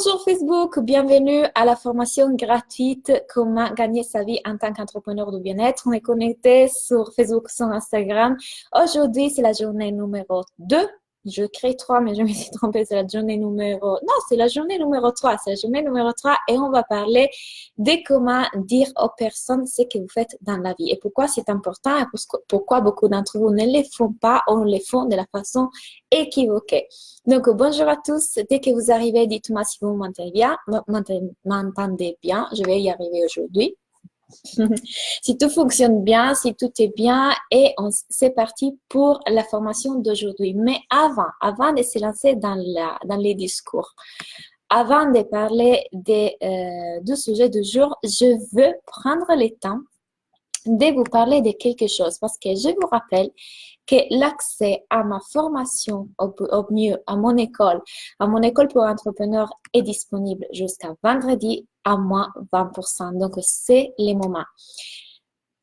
Bonjour Facebook, bienvenue à la formation gratuite Comment gagner sa vie en tant qu'entrepreneur du bien-être. On est connecté sur Facebook, sur Instagram. Aujourd'hui, c'est la journée numéro 2. Je crée 3, mais je me suis trompée, c'est la journée numéro... Non, c'est la journée numéro 3. C'est la journée numéro 3 et on va parler de comment dire aux personnes ce que vous faites dans la vie et pourquoi c'est important et pourquoi beaucoup d'entre vous ne les font pas ou les font de la façon équivoquée. Donc, bonjour à tous. Dès que vous arrivez, dites-moi si vous m'entendez bien. Je vais y arriver aujourd'hui. Si tout fonctionne bien, si tout est bien, et c'est parti pour la formation d'aujourd'hui. Mais avant de se lancer dans les discours, avant de parler du sujet du jour, je veux prendre le temps de vous parler de quelque chose parce que je vous rappelle que l'accès à ma formation, au mieux à mon école pour entrepreneurs est disponible jusqu'à vendredi à moins 20%. Donc, c'est le moment.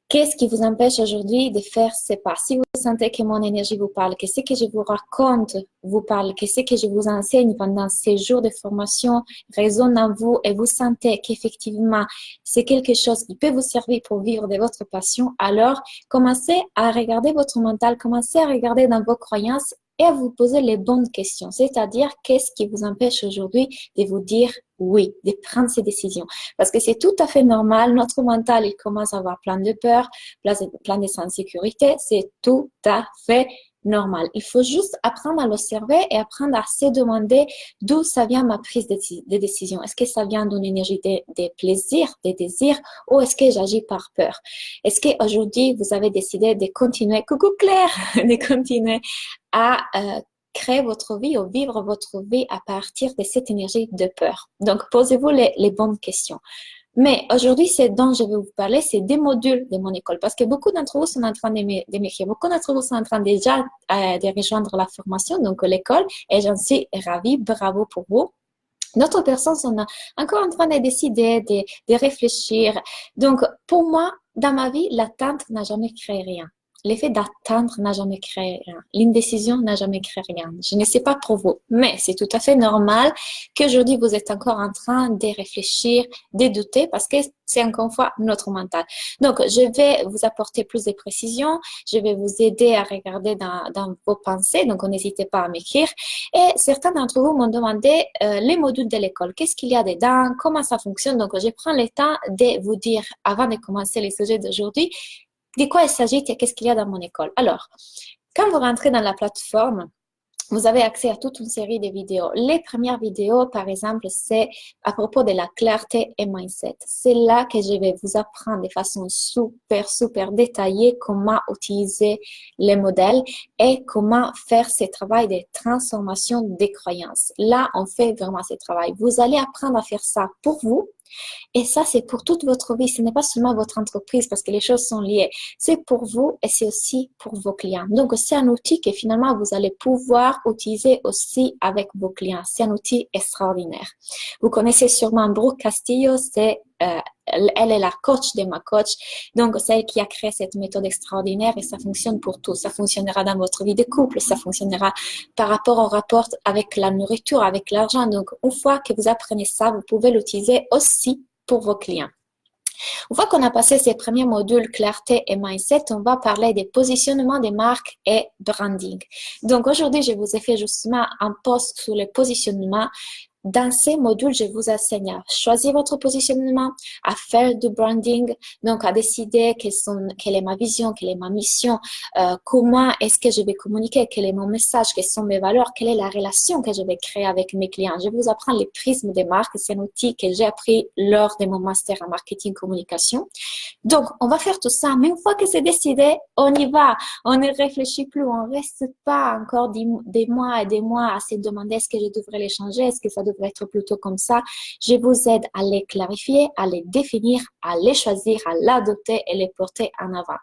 Qu'est-ce qui vous empêche aujourd'hui de faire ces pas? Si vous sentez que mon énergie vous parle, que ce que je vous raconte vous parle, que ce que je vous enseigne pendant ces jours de formation résonne en vous et vous sentez qu'effectivement c'est quelque chose qui peut vous servir pour vivre de votre passion, alors commencez à regarder votre mental, commencez à regarder dans vos croyances et à vous poser les bonnes questions. C'est-à-dire, qu'est-ce qui vous empêche aujourd'hui de vous dire oui, de prendre ces décisions? Parce que c'est tout à fait normal. Notre mental, il commence à avoir plein de peur, plein de insécurité. C'est tout à fait normal. Il faut juste apprendre à l'observer et apprendre à se demander d'où ça vient ma prise de décision. Est-ce que ça vient d'une énergie de plaisir, de désir, ou est-ce que j'agis par peur? Est-ce qu'aujourd'hui, vous avez décidé de continuer, coucou Claire, de continuer à créer votre vie ou vivre votre vie à partir de cette énergie de peur? Donc, posez-vous les bonnes questions. Mais aujourd'hui, ce dont je vais vous parler, c'est des modules de mon école. Parce que beaucoup d'entre vous sont en train de m'écrire. Beaucoup d'entre vous sont en train déjà de rejoindre la formation, donc l'école. Et j'en suis ravie. Bravo pour vous. D'autres personnes sont encore en train de décider, de réfléchir. Donc, pour moi, dans ma vie, l'attente n'a jamais créé rien. L'effet d'attendre n'a jamais créé rien. L'indécision n'a jamais créé rien. Je ne sais pas pour vous, mais c'est tout à fait normal qu'aujourd'hui vous êtes encore en train de réfléchir, de douter, parce que c'est encore une fois notre mental. Donc, je vais vous apporter plus de précisions. Je vais vous aider à regarder dans vos pensées. Donc, n'hésitez pas à m'écrire. Et certains d'entre vous m'ont demandé les modules de l'école. Qu'est-ce qu'il y a dedans? Comment ça fonctionne? Donc, je prends le temps de vous dire, avant de commencer les sujets d'aujourd'hui, de quoi il s'agit et qu'est-ce qu'il y a dans mon école. Alors, quand vous rentrez dans la plateforme, vous avez accès à toute une série de vidéos. Les premières vidéos, par exemple, c'est à propos de la clarté et mindset. C'est là que je vais vous apprendre de façon super détaillée comment utiliser les modèles et comment faire ce travail de transformation des croyances. Là, on fait vraiment ce travail. Vous allez apprendre à faire ça pour vous. Et ça, c'est pour toute votre vie. Ce n'est pas seulement votre entreprise parce que les choses sont liées. C'est pour vous et c'est aussi pour vos clients. Donc, c'est un outil que finalement, vous allez pouvoir utiliser aussi avec vos clients. C'est un outil extraordinaire. Vous connaissez sûrement Brooke Castillo. Elle est la coach de ma coach. Donc, c'est elle qui a créé cette méthode extraordinaire et ça fonctionne pour tout. Ça fonctionnera dans votre vie de couple. Ça fonctionnera par rapport au rapport avec la nourriture, avec l'argent. Donc, une fois que vous apprenez ça, vous pouvez l'utiliser aussi pour vos clients. Une fois qu'on a passé ces premiers modules clarté et mindset, on va parler des positionnements des marques et branding. Donc aujourd'hui, je vous ai fait justement un post sur le positionnement. Dans ces modules, je vous enseigne à choisir votre positionnement, à faire du branding, donc à décider quelle est ma vision, quelle est ma mission, comment est-ce que je vais communiquer, quel est mon message, quelles sont mes valeurs, quelle est la relation que je vais créer avec mes clients. Je vais vous apprendre les prismes des marques. C'est un outil que j'ai appris lors de mon master en marketing communication. Donc, on va faire tout ça, mais une fois que c'est décidé, on y va. On ne réfléchit plus, on ne reste pas encore des mois et des mois à se demander est-ce que je devrais les changer, est-ce que ça devrait être plutôt comme ça. Je vous aide à les clarifier, à les définir, à les choisir, à l'adopter et les porter en avant.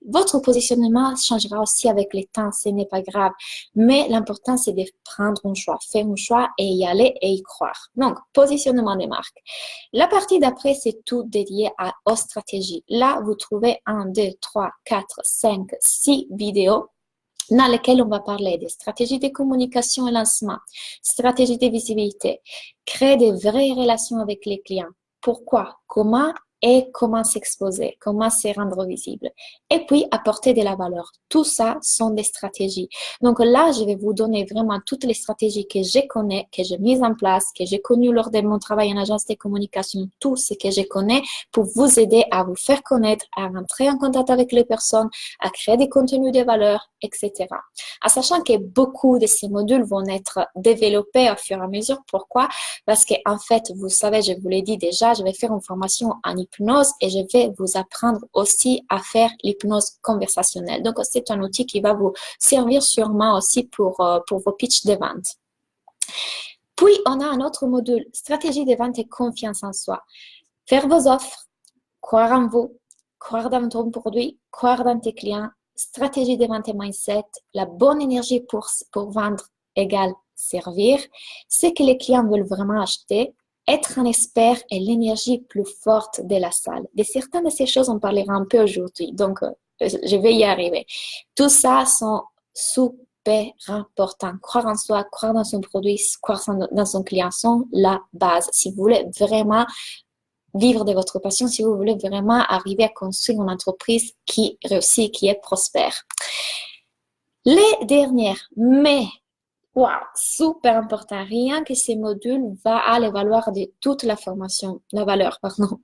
Votre positionnement changera aussi avec le temps, ce n'est pas grave. Mais l'important, c'est de prendre un choix, faire un choix et y aller et y croire. Donc, positionnement des marques. La partie d'après, c'est tout dédié aux stratégies. Là, vous trouvez 1, 2, 3, 4, 5, 6 vidéos dans lesquels on va parler des stratégies de communication et lancement, stratégies de visibilité, créer de vraies relations avec les clients. Pourquoi, comment et comment s'exposer, comment se rendre visible. Et puis, apporter de la valeur. Tout ça sont des stratégies. Donc là, je vais vous donner vraiment toutes les stratégies que je connais, que j'ai mises en place, que j'ai connues lors de mon travail en agence de communication, tout ce que je connais pour vous aider à vous faire connaître, à rentrer en contact avec les personnes, à créer des contenus de valeur, etc. En sachant que beaucoup de ces modules vont être développés au fur et à mesure. Pourquoi? Parce que en fait, vous savez, je vous l'ai dit déjà, je vais faire une formation en hypnose et je vais vous apprendre aussi à faire l'hypnose conversationnelle. Donc, c'est un outil qui va vous servir sûrement aussi pour vos pitchs de vente. Puis, on a un autre module, stratégie de vente et confiance en soi. Faire vos offres, croire en vous, croire dans ton produit, croire dans tes clients, stratégie de vente et mindset, la bonne énergie pour vendre égale servir, ce que les clients veulent vraiment acheter, être un expert et l'énergie plus forte de la salle. De certaines de ces choses, on parlera un peu aujourd'hui, donc je vais y arriver. Tout ça sont super importants. Croire en soi, croire dans son produit, croire dans son client sont la base. Si vous voulez vraiment vivre de votre passion, si vous voulez vraiment arriver à construire une entreprise qui réussit, qui est prospère. Les dernières, mais wow, super important. Rien que ces modules va à la valeur de toute la formation, la valeur, pardon,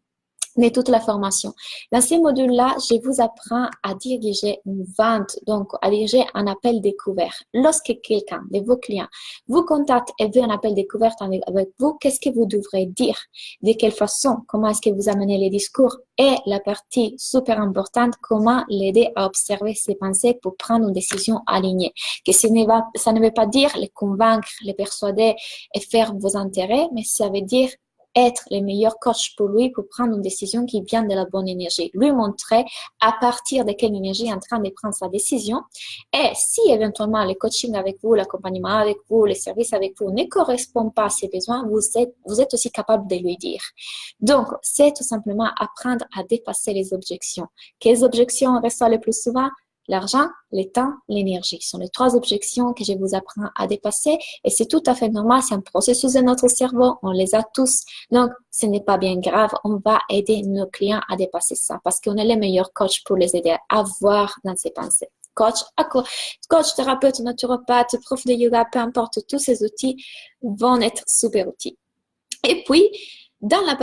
de toute la formation. Dans ces modules-là, je vous apprends à diriger une vente, donc à diriger un appel découvert. Lorsque quelqu'un de vos clients vous contacte et veut un appel découvert avec vous, qu'est-ce que vous devrez dire? De quelle façon? Comment est-ce que vous amenez les discours? Et la partie super importante, comment l'aider à observer ses pensées pour prendre une décision alignée. Que ça ne veut pas dire les convaincre, les persuader et faire vos intérêts, mais ça veut dire être le meilleur coach pour lui pour prendre une décision qui vient de la bonne énergie. Lui montrer à partir de quelle énergie il est en train de prendre sa décision. Et si éventuellement le coaching avec vous, l'accompagnement avec vous, les services avec vous ne correspondent pas à ses besoins, vous êtes aussi capable de lui dire. Donc, c'est tout simplement apprendre à dépasser les objections. Quelles objections on reçoit le plus souvent? L'argent, le temps, l'énergie sont les trois objections que je vous apprends à dépasser et c'est tout à fait normal, c'est un processus de notre cerveau, on les a tous. Donc, ce n'est pas bien grave, on va aider nos clients à dépasser ça parce qu'on est les meilleurs coachs pour les aider à voir dans ses pensées. Coach, thérapeute, naturopathe, prof de yoga, peu importe, tous ces outils vont être super outils. Et puis, dans la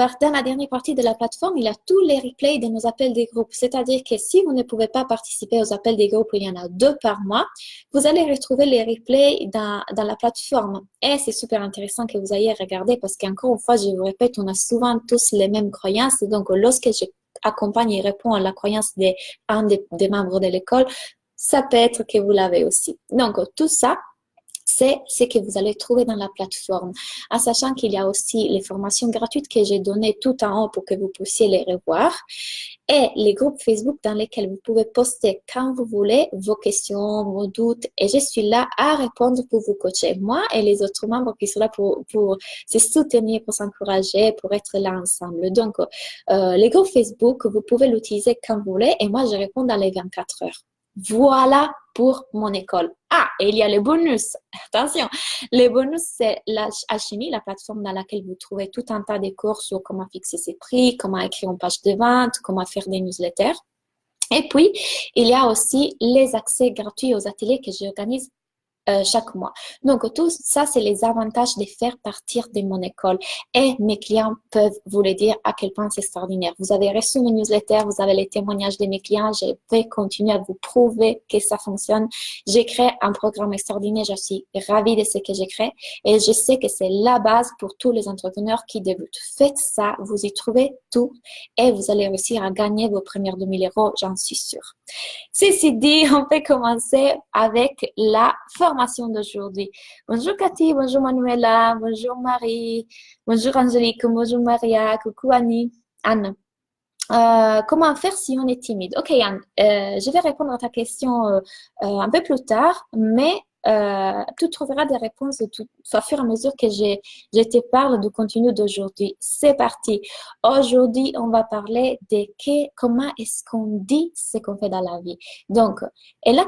dernière partie de la plateforme, il y a tous les replays de nos appels des groupes. C'est-à-dire que si vous ne pouvez pas participer aux appels des groupes, il y en a 2 par mois, vous allez retrouver les replays dans la plateforme. Et c'est super intéressant que vous ayez regardé parce qu'encore une fois, je vous répète, on a souvent tous les mêmes croyances. Donc, lorsque j'accompagne et réponds à la croyance d'un des membres de l'école, ça peut être que vous l'avez aussi. Donc, tout ça, c'est ce que vous allez trouver dans la plateforme, en sachant qu'il y a aussi les formations gratuites que j'ai données tout en haut pour que vous puissiez les revoir et les groupes Facebook dans lesquels vous pouvez poster quand vous voulez vos questions, vos doutes et je suis là à répondre pour vous coacher, moi et les autres membres qui sont là pour se soutenir, pour s'encourager, pour être là ensemble. Donc, les groupes Facebook, vous pouvez l'utiliser quand vous voulez et moi, je réponds dans les 24 heures. Voilà pour mon école. Ah, et il y a les bonus. Attention, les bonus, c'est l'Alchimie, la plateforme dans laquelle vous trouvez tout un tas de cours sur comment fixer ses prix, comment écrire une page de vente, comment faire des newsletters. Et puis, il y a aussi les accès gratuits aux ateliers que j'organise chaque mois. Donc, tout ça, c'est les avantages de faire partir de mon école. Et mes clients peuvent vous le dire à quel point c'est extraordinaire. Vous avez reçu mes newsletters, vous avez les témoignages de mes clients. Je vais continuer à vous prouver que ça fonctionne. J'ai créé un programme extraordinaire. Je suis ravie de ce que j'ai créé. Et je sais que c'est la base pour tous les entrepreneurs qui débutent. Faites ça, vous y trouvez tout et vous allez réussir à gagner vos premières 2000 €, j'en suis sûre. Ceci dit, on peut commencer avec la formation d'aujourd'hui. Bonjour Cathy, bonjour Manuela, bonjour Marie, bonjour Angélique, bonjour Maria, coucou Annie, Anne. Comment faire si on est timide? Ok Anne, je vais répondre à ta question un peu plus tard, mais tu trouveras des réponses au fur et à mesure que je te parle du contenu d'aujourd'hui. C'est parti. Aujourd'hui, on va parler de comment est-ce qu'on dit ce qu'on fait dans la vie. Donc, et la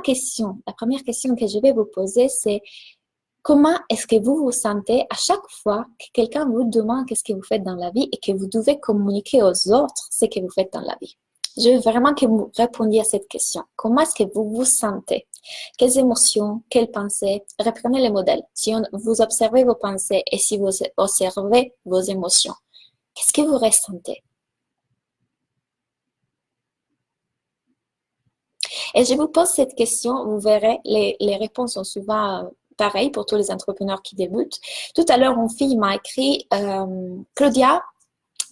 première question que je vais vous poser, c'est comment est-ce que vous vous sentez à chaque fois que quelqu'un vous demande qu'est-ce que vous faites dans la vie et que vous devez communiquer aux autres ce que vous faites dans la vie? Je veux vraiment que vous répondiez à cette question. Comment est-ce que vous vous sentez? Quelles émotions, quelles pensées? Reprenez le modèle. Si vous observez vos pensées et si vous observez vos émotions, qu'est-ce que vous ressentez? Et je vous pose cette question, vous verrez, les réponses sont souvent pareilles pour tous les entrepreneurs qui débutent. Tout à l'heure, une fille m'a écrit, Claudia,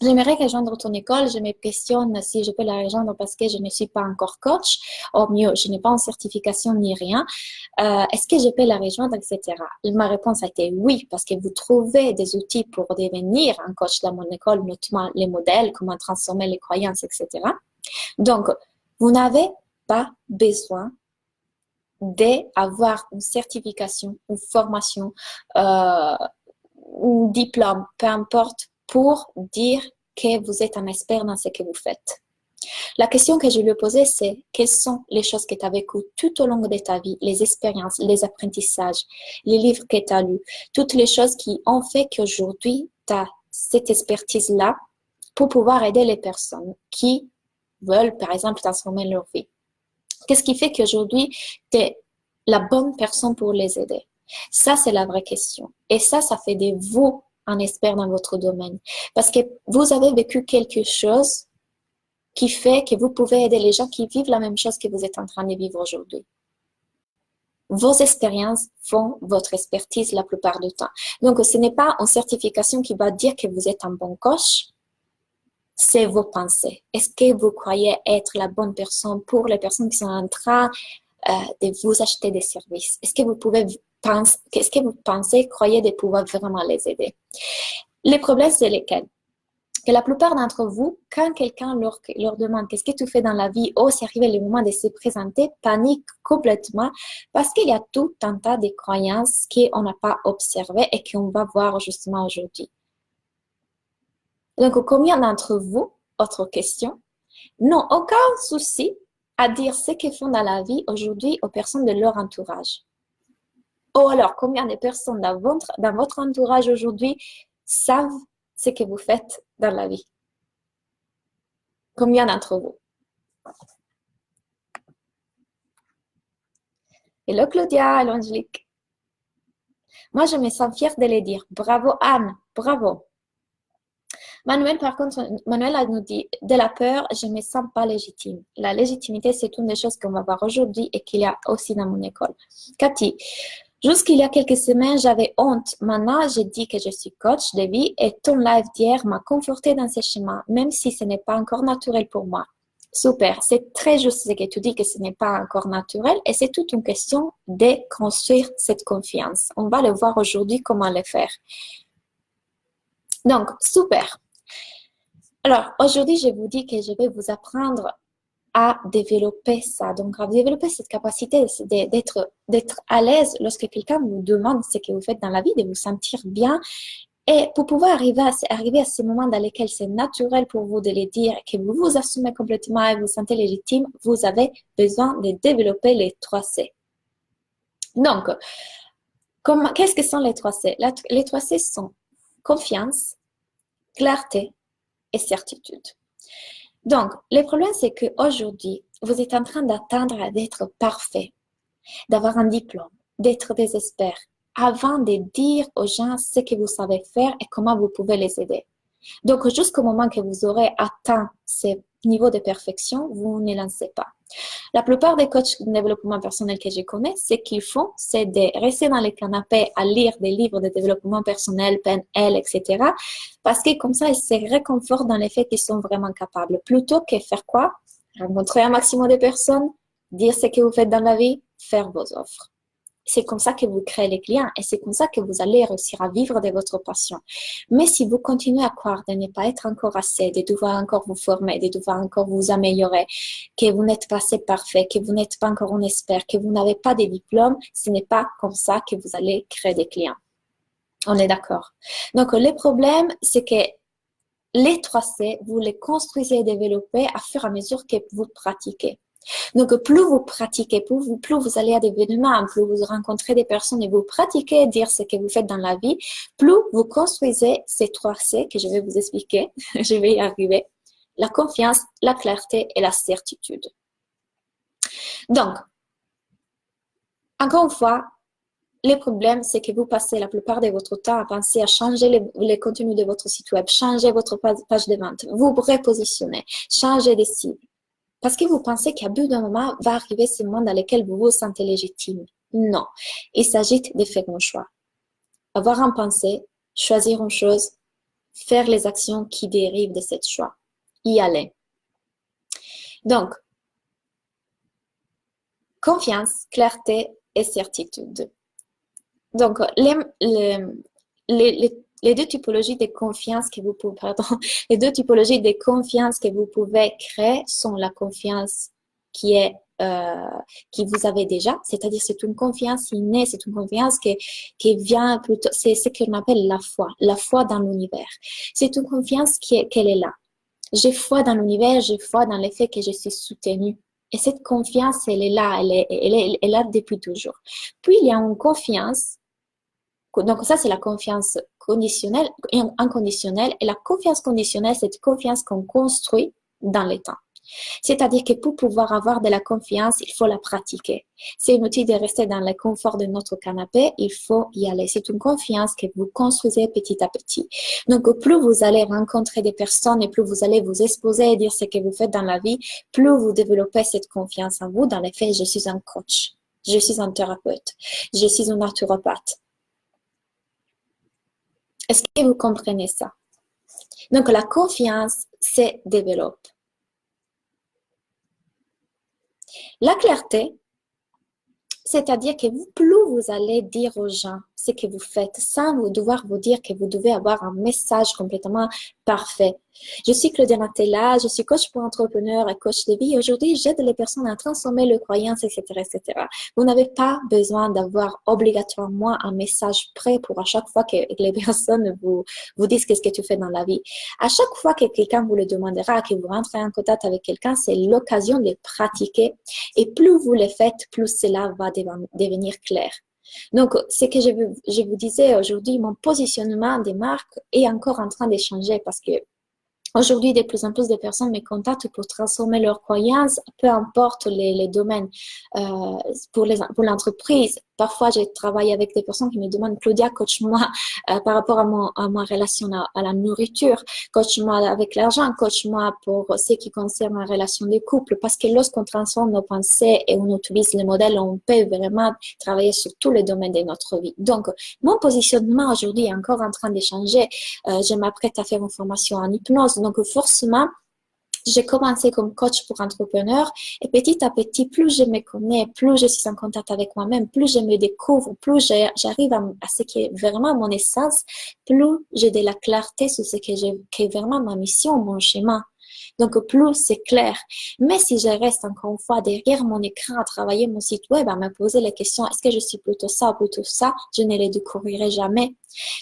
j'aimerais rejoindre ton école. Je me questionne si je peux la rejoindre parce que je ne suis pas encore coach. Ou mieux, je n'ai pas une certification ni rien. Est-ce que je peux la rejoindre, etc. Ma réponse a été oui, parce que vous trouvez des outils pour devenir un coach dans mon école, notamment les modèles, comment transformer les croyances, etc. Donc, vous n'avez pas besoin d'avoir une certification, une formation, un diplôme, peu importe, pour dire que vous êtes un expert dans ce que vous faites. La question que je lui ai posée, c'est quelles sont les choses que tu as vécues tout au long de ta vie, les expériences, les apprentissages, les livres que tu as lus, toutes les choses qui ont fait qu'aujourd'hui, tu as cette expertise-là pour pouvoir aider les personnes qui veulent, par exemple, transformer leur vie. Qu'est-ce qui fait qu'aujourd'hui, tu es la bonne personne pour les aider? Ça, c'est la vraie question. Et ça fait de vous un expert dans votre domaine. Parce que vous avez vécu quelque chose qui fait que vous pouvez aider les gens qui vivent la même chose que vous êtes en train de vivre aujourd'hui. Vos expériences font votre expertise la plupart du temps. Donc, ce n'est pas une certification qui va dire que vous êtes un bon coach. C'est vos pensées. Est-ce que vous croyez être la bonne personne pour les personnes qui sont en train de vous acheter des services? Est-ce que vous pensez, croyez de pouvoir vraiment les aider? Les problèmes, c'est lesquels? Que la plupart d'entre vous, quand quelqu'un leur demande qu'est-ce que tu fais dans la vie, ou c'est arrivé le moment de se présenter, paniquent complètement parce qu'il y a tout un tas de croyances qu'on n'a pas observées et qu'on va voir justement aujourd'hui. Donc, combien d'entre vous, autre question, n'ont aucun souci à dire ce qu'ils font dans la vie aujourd'hui aux personnes de leur entourage? Ou alors, combien de personnes dans votre entourage aujourd'hui savent ce que vous faites dans la vie? Combien d'entre vous? Hello Claudia, hello Angélique. Moi, je me sens fière de les dire. Bravo Anne, bravo. Manuel, par contre, Manuel nous dit, de la peur, je ne me sens pas légitime. La légitimité, c'est une des choses qu'on va voir aujourd'hui et qu'il y a aussi dans mon école. Cathy, jusqu'il y a quelques semaines, j'avais honte. Maintenant, je dis que je suis coach de vie et ton live d'hier m'a conforté dans ce chemin, même si ce n'est pas encore naturel pour moi. Super, c'est très juste ce que tu dis que ce n'est pas encore naturel et c'est toute une question de construire cette confiance. On va le voir aujourd'hui comment le faire. Donc, super. Alors, aujourd'hui, je vous dis que je vais vous apprendre à développer ça. Donc, à développer cette capacité d'être à l'aise lorsque quelqu'un vous demande ce que vous faites dans la vie, de vous sentir bien. Et pour pouvoir arriver à ces moments dans lesquels c'est naturel pour vous de les dire, que vous vous assumez complètement et vous vous sentez légitime, vous avez besoin de développer les 3 C. Donc, qu'est-ce que sont les 3 C? Les 3 C sont confiance, clarté et certitude. Donc, le problème, c'est qu'aujourd'hui, vous êtes en train d'attendre d'être parfait, d'avoir un diplôme, d'être des experts, avant de dire aux gens ce que vous savez faire et comment vous pouvez les aider. Donc, jusqu'au moment que vous aurez atteint ce niveau de perfection, vous ne lancez pas. La plupart des coachs de développement personnel que je connais, ce qu'ils font, c'est de rester dans les canapés à lire des livres de développement personnel, PNL, etc. Parce que comme ça, ils se réconfortent dans le fait qu'ils sont vraiment capables. Plutôt que faire quoi? Rencontrer un maximum de personnes, dire ce que vous faites dans la vie, faire vos offres. C'est comme ça que vous créez les clients et c'est comme ça que vous allez réussir à vivre de votre passion. Mais si vous continuez à croire de ne pas être encore assez, de devoir encore vous former, de devoir encore vous améliorer, que vous n'êtes pas assez parfait, que vous n'êtes pas encore un expert, que vous n'avez pas de diplôme, ce n'est pas comme ça que vous allez créer des clients. On est d'accord. Donc, le problème, c'est que les 3C, vous les construisez et développez à fur et à mesure que vous pratiquez. Donc, plus vous pratiquez, plus vous allez à des événements, plus vous rencontrez des personnes et vous pratiquez dire ce que vous faites dans la vie, plus vous construisez ces 3C que je vais vous expliquer, je vais y arriver, la confiance, la clarté et la certitude. Donc, encore une fois, le problème, c'est que vous passez la plupart de votre temps à penser à changer les contenus de votre site web, changer votre page de vente, vous repositionner, changer des cibles. Parce que vous pensez qu'à bout d'un moment va arriver ce moment dans lequel vous vous sentez légitime. Non. Il s'agit de faire un choix. Avoir un pensée, choisir une chose, faire les actions qui dérivent de ce choix. Y aller. Donc, confiance, clarté et certitude. Donc, les deux typologies de confiance que vous pouvez, les deux typologies de confiance que vous pouvez créer sont la confiance qui vous avez déjà, c'est-à-dire c'est une confiance innée, c'est une confiance qui vient plutôt, c'est ce qu'on appelle la foi dans l'univers. C'est une confiance qu'elle est là. J'ai foi dans l'univers, j'ai foi dans le fait que je suis soutenue. Et cette confiance, elle est là, elle est là depuis toujours. Puis il y a une confiance. Donc ça, c'est la confiance conditionnelle et inconditionnelle. Et la confiance conditionnelle, c'est cette confiance qu'on construit dans le temps. C'est-à-dire que pour pouvoir avoir de la confiance, il faut la pratiquer. C'est inutile de rester dans le confort de notre canapé, il faut y aller. C'est une confiance que vous construisez petit à petit. Donc, plus vous allez rencontrer des personnes et plus vous allez vous exposer et dire ce que vous faites dans la vie, plus vous développez cette confiance en vous. Dans les faits, je suis un coach, je suis un thérapeute, je suis un naturopathe. Est-ce que vous comprenez ça? Donc, la confiance se développe. La clarté, c'est-à-dire que plus vous allez dire aux gens ce que vous faites sans vous devoir vous dire que vous devez avoir un message complètement parfait. Je suis Claudia Natella, je suis coach pour entrepreneurs et coach de vie. Aujourd'hui, j'aide les personnes à transformer leurs croyances, etc., etc. Vous n'avez pas besoin d'avoir obligatoirement un message prêt pour à chaque fois que les personnes vous disent qu'est-ce que tu fais dans la vie. À chaque fois que quelqu'un vous le demandera, que vous rentrez en contact avec quelqu'un, c'est l'occasion de pratiquer. Et plus vous le faites, plus cela va devenir clair. Donc, ce que je vous disais aujourd'hui, mon positionnement des marques est encore en train de changer parce que aujourd'hui, de plus en plus de personnes me contactent pour transformer leurs croyances, peu importe les domaines. Pour l'entreprise, parfois, je travaille avec des personnes qui me demandent, Claudia, coach-moi par rapport à ma relation à la nourriture, coach-moi avec l'argent, coach-moi pour ce qui concerne la relation des couples, parce que lorsqu'on transforme nos pensées et on utilise les modèles, on peut vraiment travailler sur tous les domaines de notre vie. Donc, mon positionnement aujourd'hui est encore en train de changer. Je m'apprête à faire une formation en hypnose. Donc, forcément, j'ai commencé comme coach pour entrepreneurs et petit à petit, plus je me connais, plus je suis en contact avec moi-même, plus je me découvre, plus j'arrive à ce qui est vraiment mon essence, plus j'ai de la clarté sur ce qui est vraiment ma mission, mon chemin. Donc, plus c'est clair. Mais si je reste encore une fois derrière mon écran à travailler mon site web, à me poser la question, est-ce que je suis plutôt ça ou plutôt ça? Je ne les découvrirai jamais.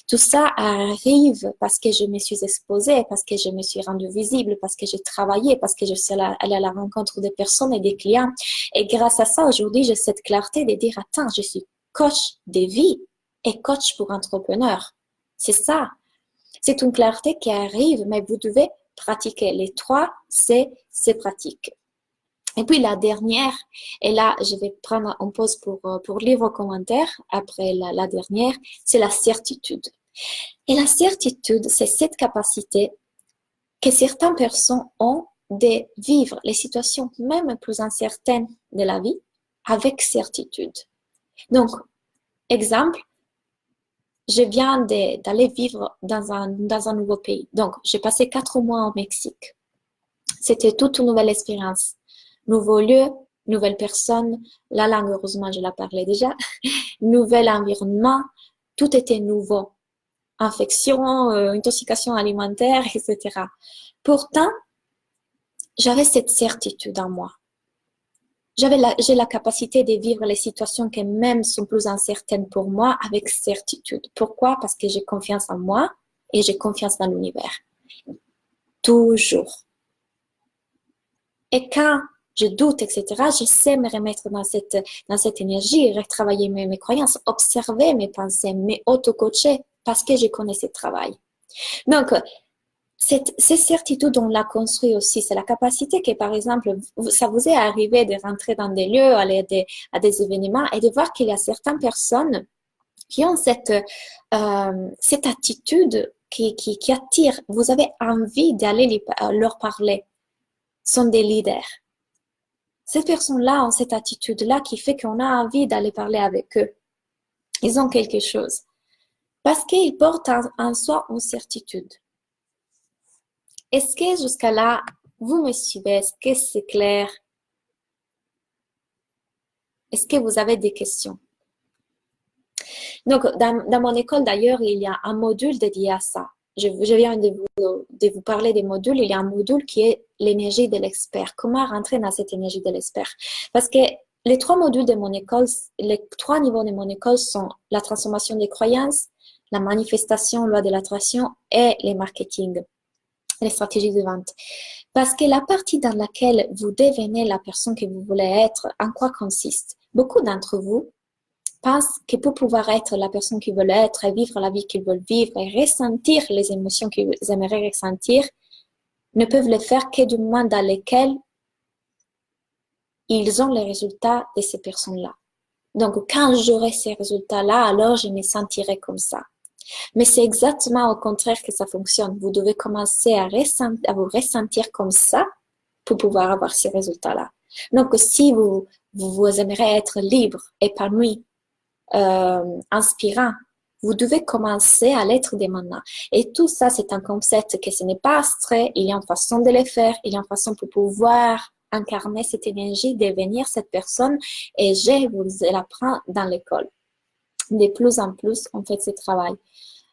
Tout ça arrive parce que je me suis exposée, parce que je me suis rendue visible, parce que j'ai travaillé, parce que je suis allée à la rencontre des personnes et des clients. Et grâce à ça, aujourd'hui, j'ai cette clarté de dire, attends, je suis coach de vie et coach pour entrepreneurs. C'est ça. C'est une clarté qui arrive, mais vous devez pratiquer. Les trois, c'est pratique. Et puis la dernière, et là, je vais prendre en pause pour lire vos commentaires après la dernière, c'est la certitude. Et la certitude, c'est cette capacité que certaines personnes ont de vivre les situations même plus incertaines de la vie avec certitude. Donc, exemple, je viens d'aller vivre dans un nouveau pays. Donc, j'ai passé 4 mois au Mexique. C'était toute une nouvelle expérience. Nouveau lieu, nouvelle personne, la langue, heureusement, je la parlais déjà, nouvel environnement, tout était nouveau. Infection, intoxication alimentaire, etc. Pourtant, j'avais cette certitude en moi. J'ai la capacité de vivre les situations qui même sont plus incertaines pour moi avec certitude. Pourquoi? Parce que j'ai confiance en moi et j'ai confiance dans l'univers. Toujours. Et quand je doute, etc., j'essaie de me remettre dans cette énergie, retravailler mes croyances, observer mes pensées, m'auto-coacher parce que je connais ce travail. Donc, cette certitude, on l'a construit aussi. C'est la capacité que, par exemple, ça vous est arrivé de rentrer dans des lieux, aller à des événements et de voir qu'il y a certaines personnes qui ont cette attitude qui attire. Vous avez envie d'aller leur parler. Sont des leaders. Ces personnes-là ont cette attitude-là qui fait qu'on a envie d'aller parler avec eux. Ils ont quelque chose. Parce qu'ils portent en soi une certitude. Est-ce que jusqu'à là, vous me suivez? Est-ce que c'est clair? Est-ce que vous avez des questions? Donc, dans mon école, d'ailleurs, il y a un module dédié à ça. Je viens de vous parler des modules. Il y a un module qui est l'énergie de l'expert. Comment rentrer dans cette énergie de l'expert? Parce que les 3 modules de mon école, les 3 niveaux de mon école sont la transformation des croyances, la manifestation, loi de l'attraction et les marketing, les stratégies de vente. Parce que la partie dans laquelle vous devenez la personne que vous voulez être, en quoi consiste? Beaucoup d'entre vous pensent que pour pouvoir être la personne qu'ils veulent être et vivre la vie qu'ils veulent vivre et ressentir les émotions qu'ils aimeraient ressentir, ne peuvent le faire que du moment dans lequel ils ont les résultats de ces personnes-là. Donc, quand j'aurai ces résultats-là, alors je me sentirai comme ça. Mais c'est exactement au contraire que ça fonctionne. Vous devez commencer à vous ressentir comme ça pour pouvoir avoir ces résultats-là. Donc, si vous aimeriez être libre, épanoui, inspirant, vous devez commencer à l'être dès maintenant. Et tout ça, c'est un concept que ce n'est pas abstrait. Il y a une façon de le faire. Il y a une façon pour pouvoir incarner cette énergie, devenir cette personne. Et je vous l'apprends dans l'école. De plus en plus, on fait ce travail.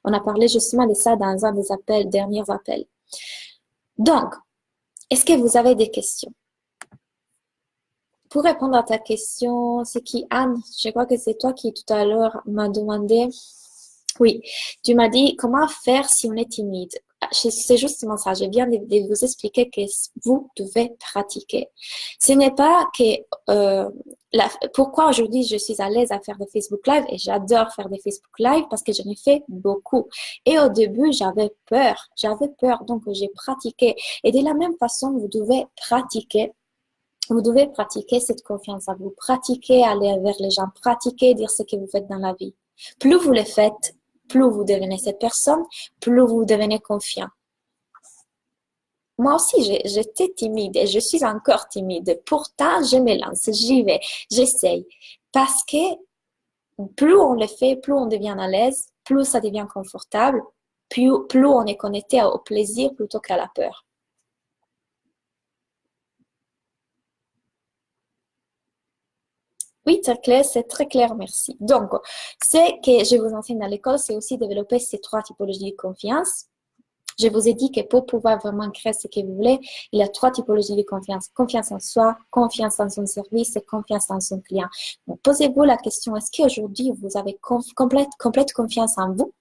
On a parlé justement de ça dans un des derniers appels. Donc, est-ce que vous avez des questions? Pour répondre à ta question, c'est qui, Anne? Je crois que c'est toi qui tout à l'heure m'a demandé. Oui, tu m'as dit comment faire si on est timide. C'est justement ça. Je viens de vous expliquer que vous devez pratiquer. Ce n'est pas que pourquoi aujourd'hui je suis à l'aise à faire des Facebook Live et j'adore faire des Facebook Live parce que j'en ai fait beaucoup. Et au début, j'avais peur. Donc j'ai pratiqué. Et de la même façon, vous devez pratiquer. Vous devez pratiquer cette confiance à vous. Pratiquer aller vers les gens. Pratiquer dire ce que vous faites dans la vie. Plus vous le faites, plus vous devenez cette personne, plus vous devenez confiant. Moi aussi, j'étais timide et je suis encore timide. Pourtant, je me lance, j'y vais, j'essaye. Parce que plus on le fait, plus on devient à l'aise, plus ça devient confortable, plus on est connecté au plaisir plutôt qu'à la peur. Oui, c'est très clair, merci. Donc, ce que je vous enseigne dans l'école, c'est aussi développer ces 3 typologies de confiance. Je vous ai dit que pour pouvoir vraiment créer ce que vous voulez, il y a 3 typologies de confiance. Confiance en soi, confiance dans son service et confiance dans son client. Donc, posez-vous la question, est-ce qu'aujourd'hui, vous avez complète confiance en vous,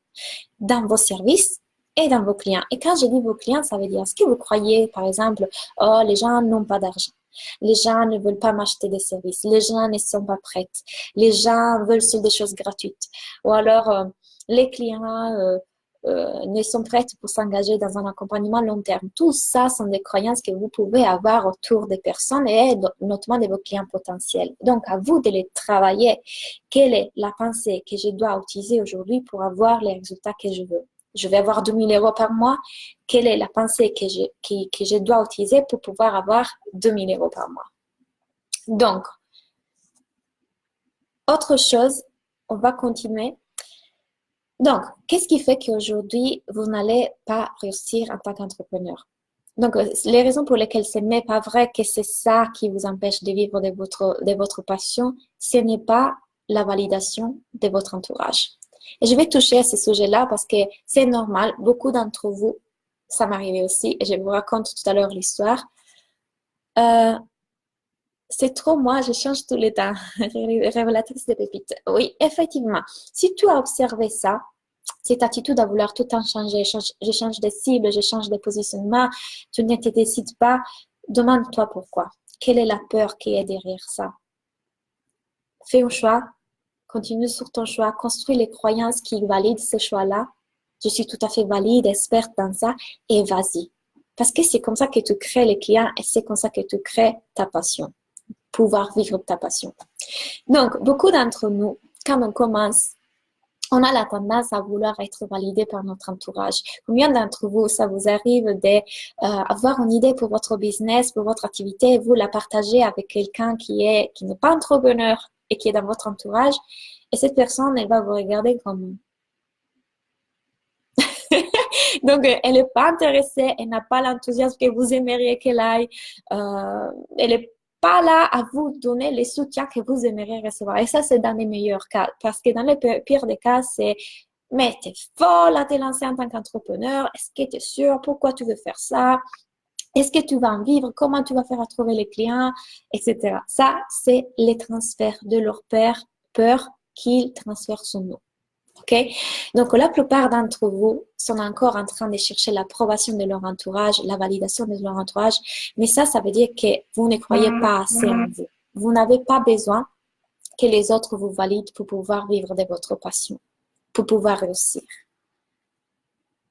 dans vos services et dans vos clients? Et quand je dis vos clients, ça veut dire, est-ce que vous croyez, par exemple, oh, les gens n'ont pas d'argent. Les gens ne veulent pas m'acheter des services. Les gens ne sont pas prêts. Les gens veulent sur des choses gratuites. Ou alors, les clients ne sont prêts pour s'engager dans un accompagnement long terme. Tout ça sont des croyances que vous pouvez avoir autour des personnes et notamment de vos clients potentiels. Donc, à vous de les travailler. Quelle est la pensée que je dois utiliser aujourd'hui pour avoir les résultats que je veux? Je vais avoir 2 000 € par mois. Quelle est la pensée que je dois utiliser pour pouvoir avoir 2 000 € par mois? Donc, autre chose, on va continuer. Donc, qu'est-ce qui fait qu'aujourd'hui, vous n'allez pas réussir en tant qu'entrepreneur? Donc, les raisons pour lesquelles ce n'est pas vrai que c'est ça qui vous empêche de vivre de votre passion, ce n'est pas la validation de votre entourage. Et je vais toucher à ce sujet-là parce que c'est normal. Beaucoup d'entre vous, ça m'arrivait aussi, et je vous raconte tout à l'heure l'histoire. Euh, c'est trop moi, je change tout le temps. Révélatrice de pépites. Oui, effectivement. Si tu as observé ça, cette attitude à vouloir tout le temps changer, je change de cible, je change de positionnement, tu ne te décides pas, demande-toi pourquoi. Quelle est la peur qui est derrière ça? Fais un choix, continue sur ton choix, construis les croyances qui valident ce choix-là. Je suis tout à fait valide, experte dans ça, et vas-y. Parce que c'est comme ça que tu crées les clients et c'est comme ça que tu crées ta passion. Pouvoir vivre ta passion. Donc, beaucoup d'entre nous, quand on commence, on a la tendance à vouloir être validé par notre entourage. Combien d'entre vous, ça vous arrive d'avoir une idée pour votre business, pour votre activité, et vous la partagez avec quelqu'un qui n'est pas entrepreneur et qui est dans votre entourage, et cette personne, elle va vous regarder comme... Donc, elle n'est pas intéressée, elle n'a pas l'enthousiasme que vous aimeriez qu'elle aille, elle n'est pas là à vous donner les soutiens que vous aimeriez recevoir. Et ça, c'est dans les meilleurs cas. Parce que dans les pires des cas, c'est mais t'es folle à te lancer en tant qu'entrepreneur. Est-ce que tu es sûr? Pourquoi tu veux faire ça? Est-ce que tu vas en vivre? Comment tu vas faire à trouver les clients? Etc. Ça, c'est les transferts de leur peur qu'ils transfèrent sur nous. OK? Donc, la plupart d'entre vous sont encore en train de chercher l'approbation de leur entourage, la validation de leur entourage. Mais ça veut dire que vous ne croyez pas assez en vous. Vous n'avez pas besoin que les autres vous valident pour pouvoir vivre de votre passion, pour pouvoir réussir.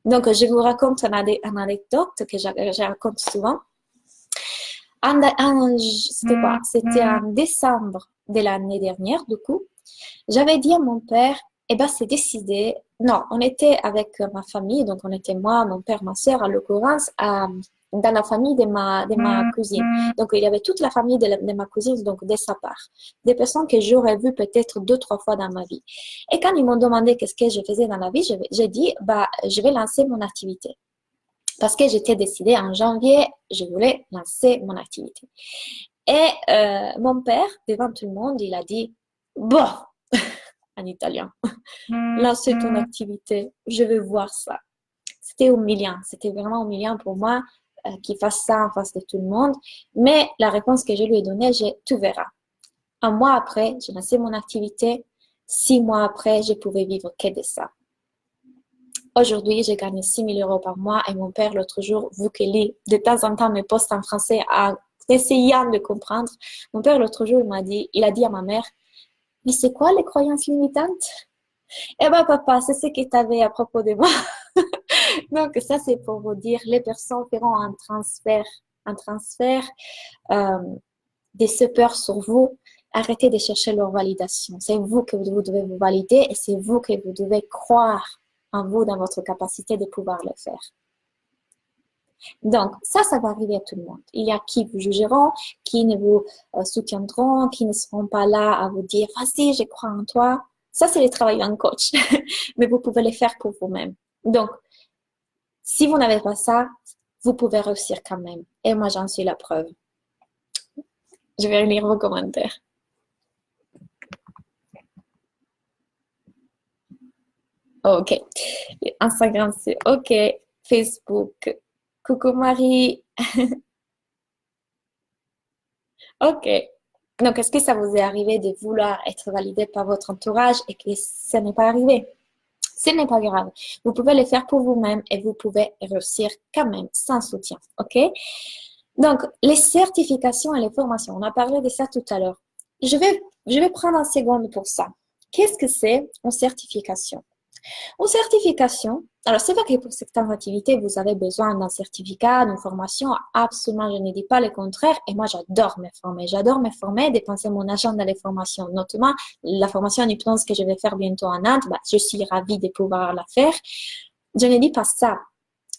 Donc, je vous raconte une anecdote que je raconte souvent. C'était quoi? C'était en décembre de l'année dernière, du coup. J'avais dit à mon père, eh ben, c'est décidé. Non, on était avec ma famille, donc on était moi, mon père, ma soeur, en l'occurrence, dans la famille de ma cousine. Donc, il y avait toute la famille de ma cousine, donc de sa part. Des personnes que j'aurais vues peut-être 2-3 fois dans ma vie. Et quand ils m'ont demandé qu'est-ce que je faisais dans la vie, j'ai dit, bah, je vais lancer mon activité. Parce que j'étais décidée en janvier, je voulais lancer mon activité. Et mon père, devant tout le monde, il a dit, bon, en italien, lancer ton activité, je veux voir ça. C'était humiliant, c'était vraiment humiliant pour moi qu'il fasse ça en face de tout le monde. Mais la réponse que je lui ai donnée, tu verras. Un mois après, j'ai lancé mon activité. 6 mois après, je pouvais vivre que de ça. Aujourd'hui, je gagne 6 000 euros par mois et mon père, l'autre jour, vu qu'il lit de temps en temps mes posts en français en essayant de comprendre, mon père, l'autre jour, il a dit à ma mère, mais c'est quoi les croyances limitantes? Eh ben, papa, c'est ce que tu avais à propos de moi. Donc, ça, c'est pour vous dire, les personnes feront un transfert de ce peur sur vous. Arrêtez de chercher leur validation. C'est vous que vous devez vous valider et c'est vous que vous devez croire en vous, dans votre capacité de pouvoir le faire. Donc, ça va arriver à tout le monde. Il y a qui vous jugeront, qui ne vous soutiendront, qui ne seront pas là à vous dire « Vas-y, je crois en toi ». Ça, c'est le travail d'un coach. Mais vous pouvez le faire pour vous-même. Donc, si vous n'avez pas ça, vous pouvez réussir quand même. Et moi, j'en suis la preuve. Je vais lire vos commentaires. OK. Instagram, c'est OK. Facebook. Coucou Marie. OK. Donc, est-ce que ça vous est arrivé de vouloir être validé par votre entourage et que ça n'est pas arrivé? Ce n'est pas grave. Vous pouvez le faire pour vous-même et vous pouvez réussir quand même sans soutien. OK? Donc, les certifications et les formations, on a parlé de ça tout à l'heure. Je vais prendre une seconde pour ça. Qu'est-ce que c'est une certification? Une certification, alors c'est vrai que pour certaines activités, vous avez besoin d'un certificat, d'une formation, absolument, je ne dis pas le contraire, et moi j'adore me former, dépenser mon argent dans les formations, notamment la formation en hypnose que je vais faire bientôt en Inde, je suis ravie de pouvoir la faire. Je ne dis pas ça.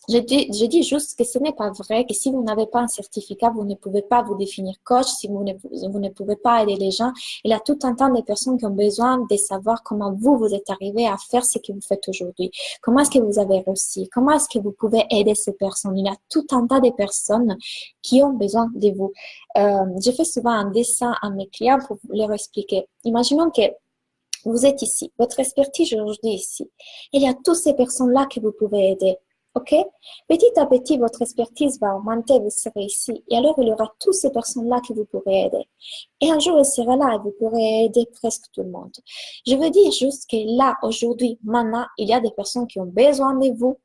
Je dis juste que ce n'est pas vrai, que si vous n'avez pas un certificat, vous ne pouvez pas vous définir coach, si vous ne pouvez pas aider les gens. Il y a tout un tas de personnes qui ont besoin de savoir comment vous êtes arrivé à faire ce que vous faites aujourd'hui. Comment est-ce que vous avez réussi? Comment est-ce que vous pouvez aider ces personnes? Il y a tout un tas de personnes qui ont besoin de vous. Je fais souvent un dessin à mes clients pour leur expliquer. Imaginons que vous êtes ici, votre expertise aujourd'hui est ici. Il y a toutes ces personnes-là que vous pouvez aider. OK? Petit à petit, votre expertise va augmenter, vous serez ici. Et alors, il y aura toutes ces personnes-là que vous pourrez aider. Et un jour, elle sera là et vous pourrez aider presque tout le monde. Je veux dire juste que là, aujourd'hui, maintenant, il y a des personnes qui ont besoin de vous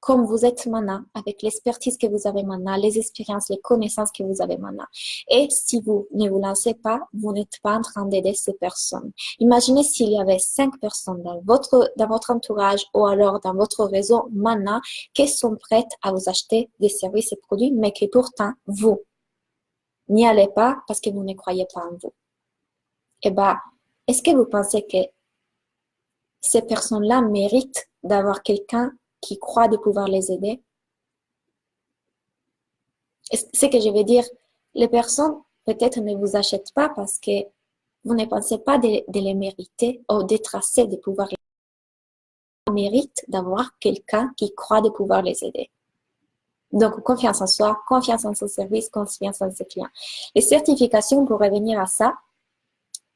comme vous êtes maintenant, avec l'expertise que vous avez maintenant, les expériences, les connaissances que vous avez maintenant. Et si vous ne vous lancez pas, vous n'êtes pas en train d'aider ces personnes. Imaginez s'il y avait 5 personnes dans votre entourage ou alors dans votre réseau maintenant qui sont prêtes à vous acheter des services et produits, mais que pourtant, vous n'y allez pas parce que vous ne croyez pas en vous. Eh bien, est-ce que vous pensez que ces personnes-là méritent d'avoir quelqu'un qui croit de pouvoir les aider? Ce que je veux dire, les personnes peut-être ne vous achètent pas parce que vous ne pensez pas de les mériter ou d'être assez de pouvoir les mérite d'avoir quelqu'un qui croit de pouvoir les aider. Donc, confiance en soi, confiance en son service, confiance en ses clients. Les certifications, pour revenir à ça,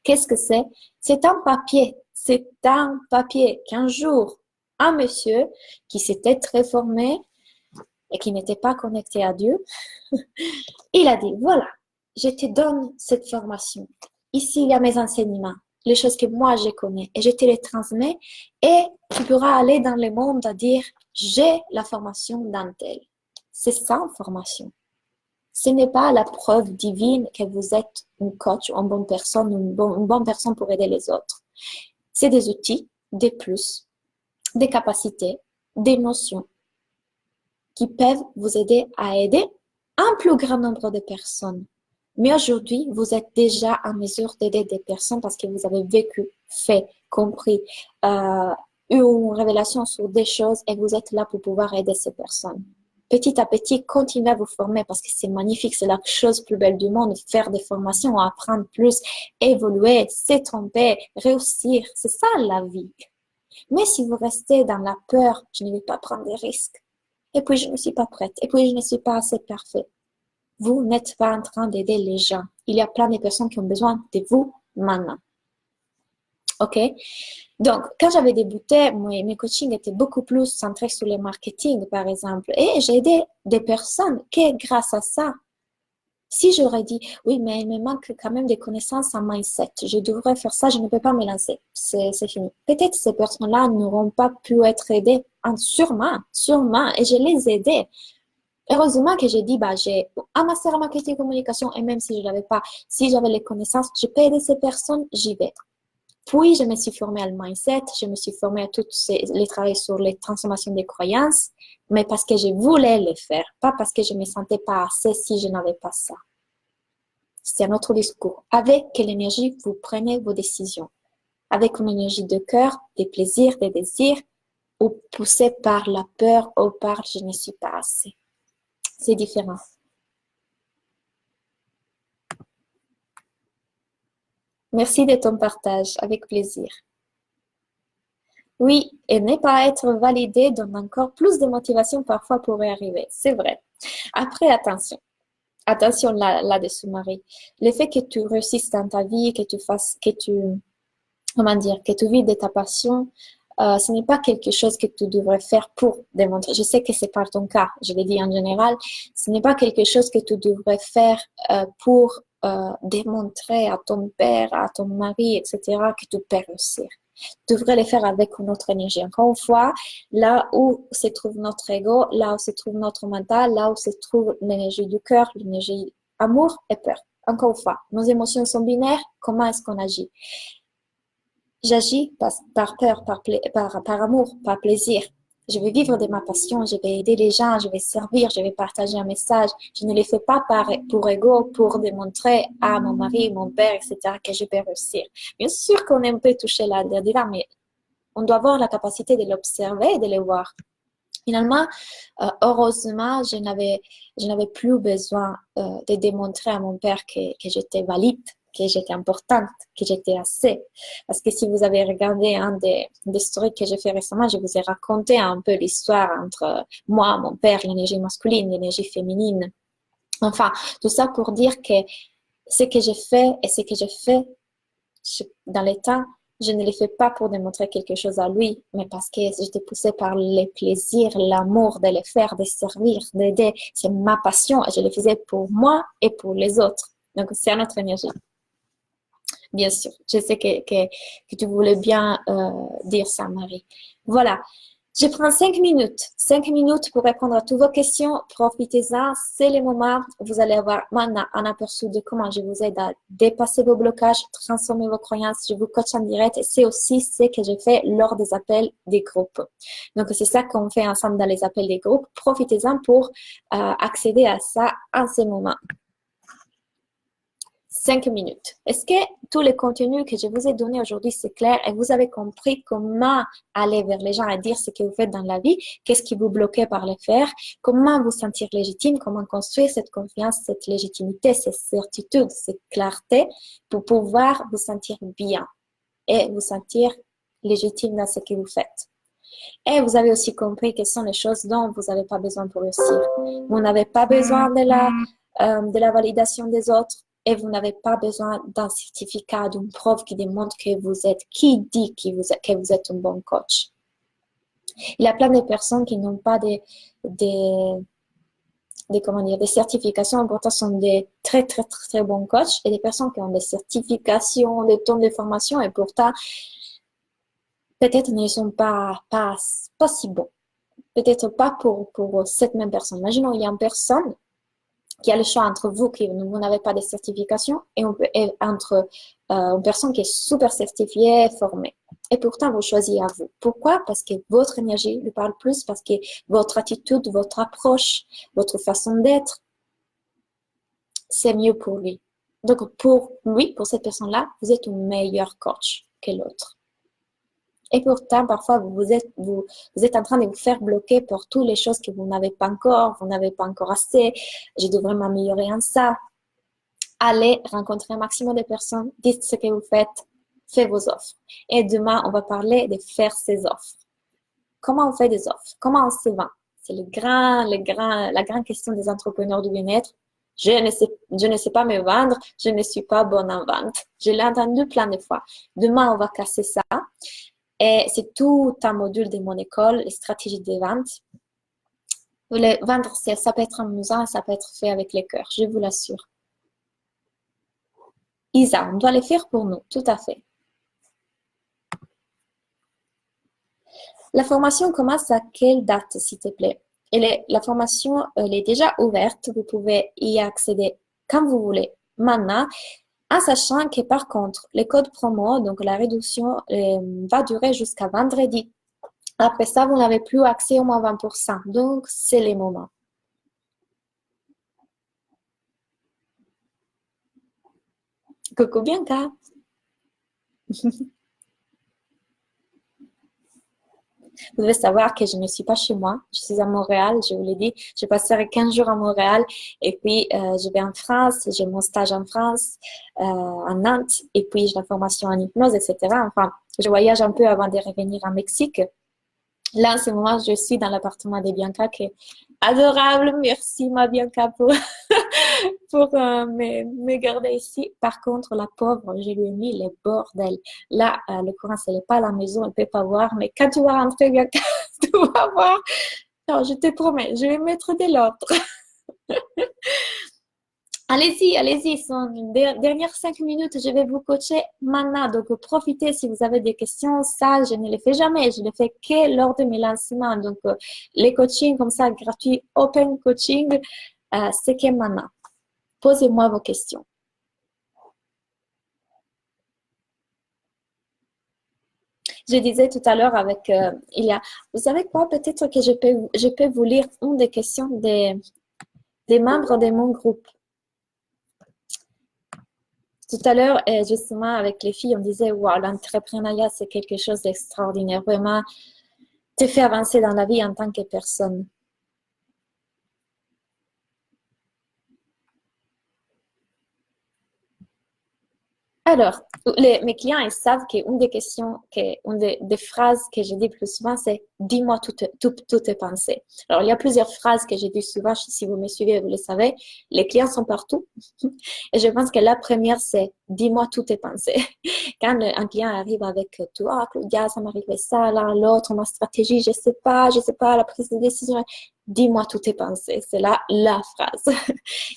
qu'est-ce que c'est? C'est un papier. C'est un papier qu'un jour, un monsieur qui s'était très formé et qui n'était pas connecté à Dieu, il a dit, voilà, je te donne cette formation. Ici, il y a mes enseignements, les choses que moi je connais, et je te les transmets, et tu pourras aller dans le monde à dire, j'ai la formation d'un tel. C'est ça, une formation. Ce n'est pas la preuve divine que vous êtes une coach, une bonne personne, une bonne personne pour aider les autres. C'est des outils, des plus, des capacités, des notions qui peuvent vous aider à aider un plus grand nombre de personnes. Mais aujourd'hui, vous êtes déjà en mesure d'aider des personnes parce que vous avez vécu, fait, compris, eu une révélation sur des choses et vous êtes là pour pouvoir aider ces personnes. Petit à petit, continuez à vous former parce que c'est magnifique, c'est la chose plus belle du monde, faire des formations, apprendre plus, évoluer, se tromper, réussir. C'est ça la vie. Mais si vous restez dans la peur, je ne vais pas prendre des risques. Et puis, je ne suis pas prête. Et puis, je ne suis pas assez parfaite. Vous n'êtes pas en train d'aider les gens. Il y a plein de personnes qui ont besoin de vous maintenant. OK? Donc, quand j'avais débuté, mes coachings étaient beaucoup plus centrés sur le marketing, par exemple. Et j'ai aidé des personnes qui, grâce à ça, si j'aurais dit, oui, mais il me manque quand même des connaissances en mindset, je devrais faire ça, je ne peux pas me lancer, c'est fini. Peut-être ces personnes-là n'auront pas pu être aidées, sûrement, et je les ai aidées. Heureusement que j'ai dit, bah, j'ai un master en marketing et communication, et même si je l'avais pas, si j'avais les connaissances, je peux aider ces personnes, j'y vais. Puis, je me suis formée à le mindset, je me suis formée à les travaux sur les transformations des croyances, mais parce que je voulais les faire, pas parce que je me sentais pas assez si je n'avais pas ça. C'est un autre discours. Avec quelle énergie vous prenez vos décisions? Avec une énergie de cœur, des plaisirs, des désirs, ou poussé par la peur ou par je ne suis pas assez. C'est différent. Merci de ton partage, avec plaisir. Oui, et ne pas être validé donne encore plus de motivation parfois pour y arriver. C'est vrai. Après, attention. Attention là-dessus, Marie. Le fait que tu réussisses dans ta vie, comment dire, que tu vis de ta passion, ce n'est pas quelque chose que tu devrais faire pour démontrer. Je sais que c'est pas ton cas, je l'ai dit en général. Ce n'est pas quelque chose que tu devrais faire pour démontrer à ton père, à ton mari, etc., que tu peux réussir. Tu devrais le faire avec une autre énergie. Encore une fois, là où se trouve notre ego, là où se trouve notre mental, là où se trouve l'énergie du cœur, l'énergie amour et peur. Encore une fois, nos émotions sont binaires. Comment est-ce qu'on agit? J'agis par peur, par amour, par plaisir. Je vais vivre de ma passion, je vais aider les gens, je vais servir, je vais partager un message. Je ne le fais pas pour ego, pour démontrer à mon mari, mon père, etc., que je peux réussir. Bien sûr qu'on peut toucher là, mais on doit avoir la capacité de l'observer et de le voir. Finalement, heureusement, je n'avais plus besoin de démontrer à mon père que j'étais valide, que j'étais importante, que j'étais assez. Parce que si vous avez regardé un des stories que j'ai fait récemment, je vous ai raconté un peu l'histoire entre moi, mon père, l'énergie masculine, l'énergie féminine. Enfin, tout ça pour dire que ce que j'ai fait et ce que je fais dans l'état, je ne le fais pas pour démontrer quelque chose à lui, mais parce que j'étais poussée par les plaisirs, l'amour de le faire, de servir, d'aider. C'est ma passion et je le faisais pour moi et pour les autres. Donc, c'est à notre énergie. Bien sûr, je sais que tu voulais bien dire ça, Marie. Voilà. Je prends 5 minutes pour répondre à toutes vos questions. Profitez-en, c'est le moment où vous allez avoir maintenant un aperçu de comment je vous aide à dépasser vos blocages, transformer vos croyances. Je vous coach en direct et c'est aussi ce que je fais lors des appels des groupes. Donc, c'est ça qu'on fait ensemble dans les appels des groupes. Profitez-en pour accéder à ça en ce moment. 5 minutes. Est-ce que tous les contenus que je vous ai donnés aujourd'hui, c'est clair et vous avez compris comment aller vers les gens et dire ce que vous faites dans la vie, qu'est-ce qui vous bloquait par le faire, comment vous sentir légitime, comment construire cette confiance, cette légitimité, cette certitude, cette clarté pour pouvoir vous sentir bien et vous sentir légitime dans ce que vous faites. Et vous avez aussi compris quelles sont les choses dont vous n'avez pas besoin pour réussir. Vous n'avez pas besoin de la validation des autres et vous n'avez pas besoin d'un certificat, d'une preuve qui démontre que vous êtes, qui dit que vous êtes un bon coach. Il y a plein de personnes qui n'ont pas des certifications, pourtant sont des très, très, très, très bons coachs et des personnes qui ont des certifications, des tonnes de formation et pourtant, peut-être ne sont pas si bons. Peut-être pas pour cette même personne. Imaginons, il y a une personne qui a le choix entre vous qui vous n'avez pas de certification et entre une personne qui est super certifiée, formée. Et pourtant, vous choisissez à vous. Pourquoi? Parce que votre énergie lui parle plus, parce que votre attitude, votre approche, votre façon d'être, c'est mieux pour lui. Donc, pour lui, pour cette personne-là, vous êtes un meilleur coach que l'autre. Et pourtant, parfois, vous êtes en train de vous faire bloquer pour toutes les choses que vous n'avez pas encore assez. Je devrais m'améliorer en ça. Allez rencontrer un maximum de personnes, dites ce que vous faites, faites vos offres. Et demain, on va parler de faire ces offres. Comment on fait des offres? Comment on se vend? C'est la grande question des entrepreneurs du bien-être. Je ne sais pas me vendre, je ne suis pas bonne en vente. Je l'ai entendu plein de fois. Demain, on va casser ça. Et c'est tout un module de mon école, les stratégies de vente. Vendre, ça peut être amusant, ça peut être fait avec les cœurs, je vous l'assure. Isa, on doit le faire pour nous, tout à fait. La formation commence à quelle date, s'il te plaît? La formation, elle est déjà ouverte, vous pouvez y accéder quand vous voulez, maintenant. En sachant que par contre, les codes promo, donc la réduction, va durer jusqu'à vendredi. Après ça, vous n'avez plus accès au moins 20%. Donc, c'est les moments. Coucou Bianca. Vous devez savoir que je ne suis pas chez moi. Je suis à Montréal, je vous l'ai dit. Je passerai 15 jours à Montréal et puis je vais en France. J'ai mon stage en France, en Nantes et puis j'ai la formation en hypnose, etc. Enfin, je voyage un peu avant de revenir en Mexique. Là, en ce moment, je suis dans l'appartement de Bianca qui est adorable. Merci, ma Bianca, pour, me garder ici. Par contre, la pauvre, je lui ai mis les bordels. Là, le courant, ce n'est pas à la maison, elle ne peut pas voir. Mais quand tu vas rentrer, Bianca, tu vas voir. Non, je te promets, je vais mettre de l'ordre. Allez-y, allez-y, sont les dernières 5 minutes, je vais vous coacher maintenant. Donc, profitez si vous avez des questions. Ça, je ne les fais jamais, je ne les fais que lors de mes lancements. Donc, les coachings comme ça, gratuits, open coaching, c'est que maintenant. Posez-moi vos questions. Je disais tout à l'heure avec, vous savez quoi, peut-être que je peux vous lire une des questions des membres de mon groupe. Tout à l'heure, justement, avec les filles, on disait, wow, l'entrepreneuriat, c'est quelque chose d'extraordinaire. Vraiment, te fait avancer dans la vie en tant que personne? Alors, mes clients, ils savent qu'une des questions, une des phrases que je dis plus souvent, c'est dis-moi toutes tes pensées. Alors, il y a plusieurs phrases que j'ai dit souvent, si vous me suivez, vous le savez. Les clients sont partout. Et je pense que la première, c'est dis-moi toutes tes pensées. Quand un client arrive avec tout, ah, Claudia, ça m'arrivait ça, là, l'autre, ma stratégie, je sais pas, la prise de décision, dis-moi toutes tes pensées. C'est là la phrase.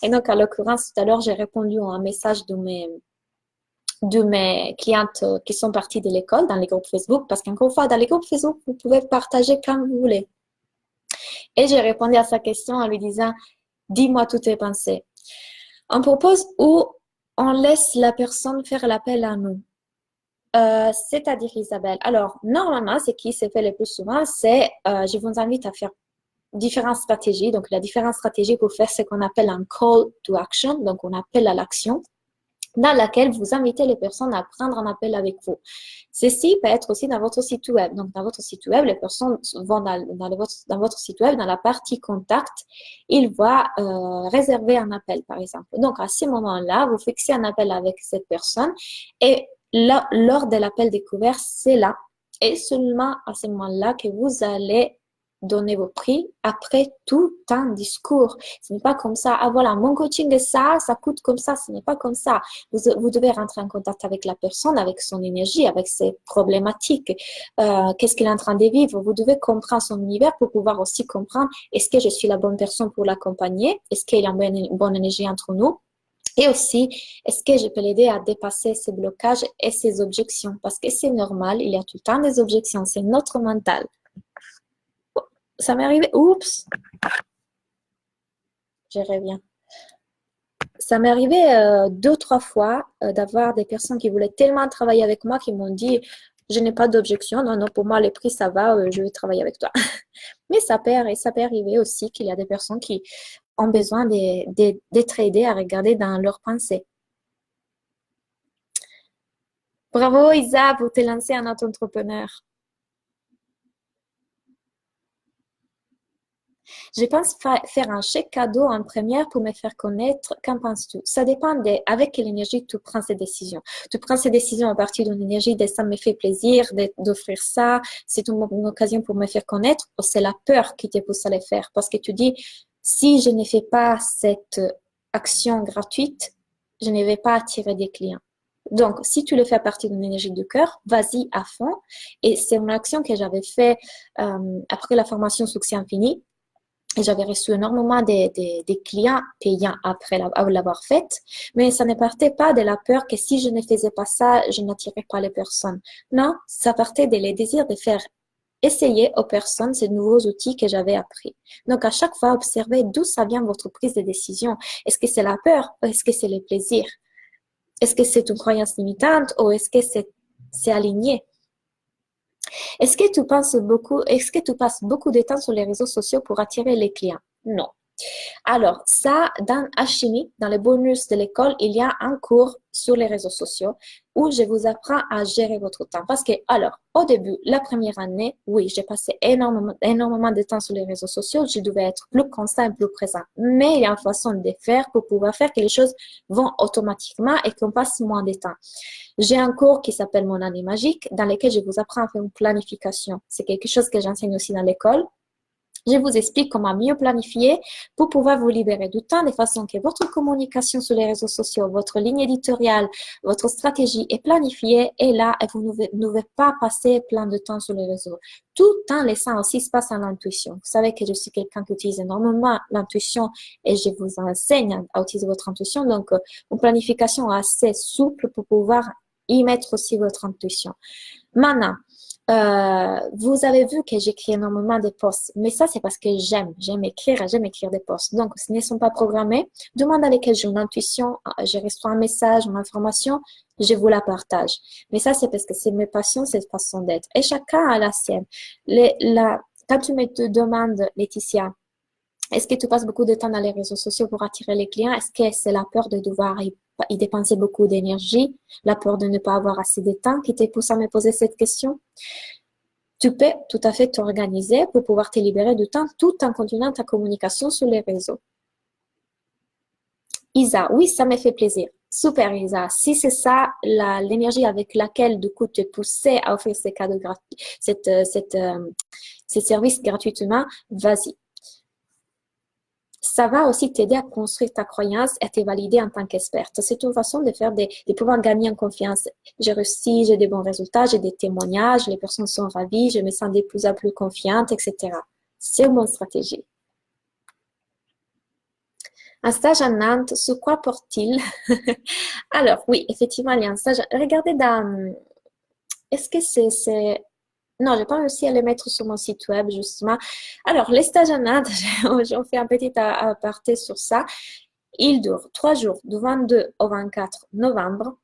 Et donc, à l'occurrence, tout à l'heure, j'ai répondu à un message de mes clientes qui sont parties de l'école dans les groupes Facebook, parce qu'encore une fois, dans les groupes Facebook, vous pouvez partager quand vous voulez. Et j'ai répondu à sa question en lui disant, dis-moi toutes tes pensées. On propose ou on laisse la personne faire l'appel à nous. C'est-à-dire Isabelle. Alors, normalement, ce qui se fait le plus souvent, c'est je vous invite à faire différentes stratégies. Donc, la différente stratégie pour faire ce qu'on appelle un call to action, donc on appelle à l'action, dans laquelle vous invitez les personnes à prendre un appel avec vous. Ceci peut être aussi dans votre site web. Donc, dans votre site web, les personnes vont dans votre site web, dans la partie contact, ils vont réserver un appel, par exemple. Donc, à ce moment-là, vous fixez un appel avec cette personne et là, lors de l'appel découvert, c'est là et seulement à ce moment-là que vous allez donner vos prix après tout un discours. Ce n'est pas comme ça, ah voilà, mon coaching est ça, ça coûte comme ça, ce n'est pas comme ça. Vous devez rentrer en contact avec la personne, avec son énergie, avec ses problématiques, qu'est-ce qu'il est en train de vivre. Vous devez comprendre son univers pour pouvoir aussi comprendre est-ce que je suis la bonne personne pour l'accompagner, est-ce qu'il y a une bonne énergie entre nous. Et aussi, est-ce que je peux l'aider à dépasser ses blocages et ses objections? Parce que c'est normal, il y a tout le temps des objections, c'est notre mental. Ça m'est arrivé, oups, je reviens. Ça m'est arrivé 2-3 fois d'avoir des personnes qui voulaient tellement travailler avec moi qui m'ont dit, je n'ai pas d'objection, non, non, pour moi, les prix, ça va, je vais travailler avec toi. Mais ça peut arriver aussi qu'il y a des personnes qui ont besoin d'être aidées à regarder dans leurs pensées. Bravo Isa pour te lancer en auto-entrepreneur. Je pense faire un chèque cadeau en première pour me faire connaître. Qu'en penses-tu? Ça dépend avec quelle énergie tu prends ces décisions. Tu prends ces décisions à partir d'une énergie de ça me fait plaisir d'offrir ça, c'est une occasion pour me faire connaître, ou c'est la peur qui te pousse à le faire parce que tu dis, si je ne fais pas cette action gratuite, je ne vais pas attirer des clients. Donc, si tu le fais à partir d'une énergie du cœur, vas-y à fond. Et c'est une action que j'avais fait après la formation Succès Infini. Et j'avais reçu énormément des clients payants après l'avoir faite, mais ça ne partait pas de la peur que si je ne faisais pas ça, je n'attirais pas les personnes. Non, ça partait de les désirs de faire essayer aux personnes ces nouveaux outils que j'avais appris. Donc, à chaque fois, observez d'où ça vient votre prise de décision. Est-ce que c'est la peur ou est-ce que c'est le plaisir? Est-ce que c'est une croyance limitante ou est-ce que c'est aligné? Est-ce que tu passes beaucoup de temps sur les réseaux sociaux pour attirer les clients? Non. Alors, ça, dans Alchimie, dans les bonus de l'école, il y a un cours sur les réseaux sociaux où je vous apprends à gérer votre temps. Parce que, alors, au début, la première année, oui, j'ai passé énormément de temps sur les réseaux sociaux. Je devais être plus constant et plus présent. Mais il y a une façon de faire pour pouvoir faire que les choses vont automatiquement et qu'on passe moins de temps. J'ai un cours qui s'appelle Mon année magique dans lequel je vous apprends à faire une planification. C'est quelque chose que j'enseigne aussi dans l'école. Je vous explique comment mieux planifier pour pouvoir vous libérer du temps de façon que votre communication sur les réseaux sociaux, votre ligne éditoriale, votre stratégie est planifiée et là, vous ne devez pas passer plein de temps sur les réseaux. Tout en laissant aussi espace à l'intuition. Vous savez que je suis quelqu'un qui utilise énormément l'intuition et je vous enseigne à utiliser votre intuition. Donc, une planification assez souple pour pouvoir y mettre aussi votre intuition. Maintenant, vous avez vu que j'écris énormément de posts, mais ça, c'est parce que j'aime écrire des posts. Donc, ce ne sont pas programmés. Demande à lesquels j'ai une intuition, je reçois un message, une information, je vous la partage. Mais ça, c'est parce que c'est mes passions, cette façon d'être. Et chacun a la sienne. Quand tu me demandes, Laetitia, est-ce que tu passes beaucoup de temps dans les réseaux sociaux pour attirer les clients? Est-ce que c'est la peur de devoir y dépenser beaucoup d'énergie, la peur de ne pas avoir assez de temps qui te pousse à me poser cette question? Tu peux tout à fait t'organiser pour pouvoir te libérer du temps tout en continuant ta communication sur les réseaux. Isa, oui, ça me fait plaisir. Super, Isa. Si c'est ça, l'énergie avec laquelle, du coup, tu es poussé à offrir ces cadeaux gratuits, ces services gratuitement, vas-y. Ça va aussi t'aider à construire ta croyance et à te valider en tant qu'experte. C'est une façon de pouvoir gagner en confiance. J'ai réussi, j'ai des bons résultats, j'ai des témoignages, les personnes sont ravies, je me sens de plus en plus confiante, etc. C'est une bonne stratégie. Un stage à Nantes, sur quoi porte-t-il? Alors, oui, effectivement, il y a un stage. Regardez dans... Est-ce que c'est... Non, j'ai pas réussi à le mettre sur mon site web, justement. Alors, les stages à Nantes, j'en fais un petit aparté sur ça. Il dure 3 jours, du 22 au 24 novembre,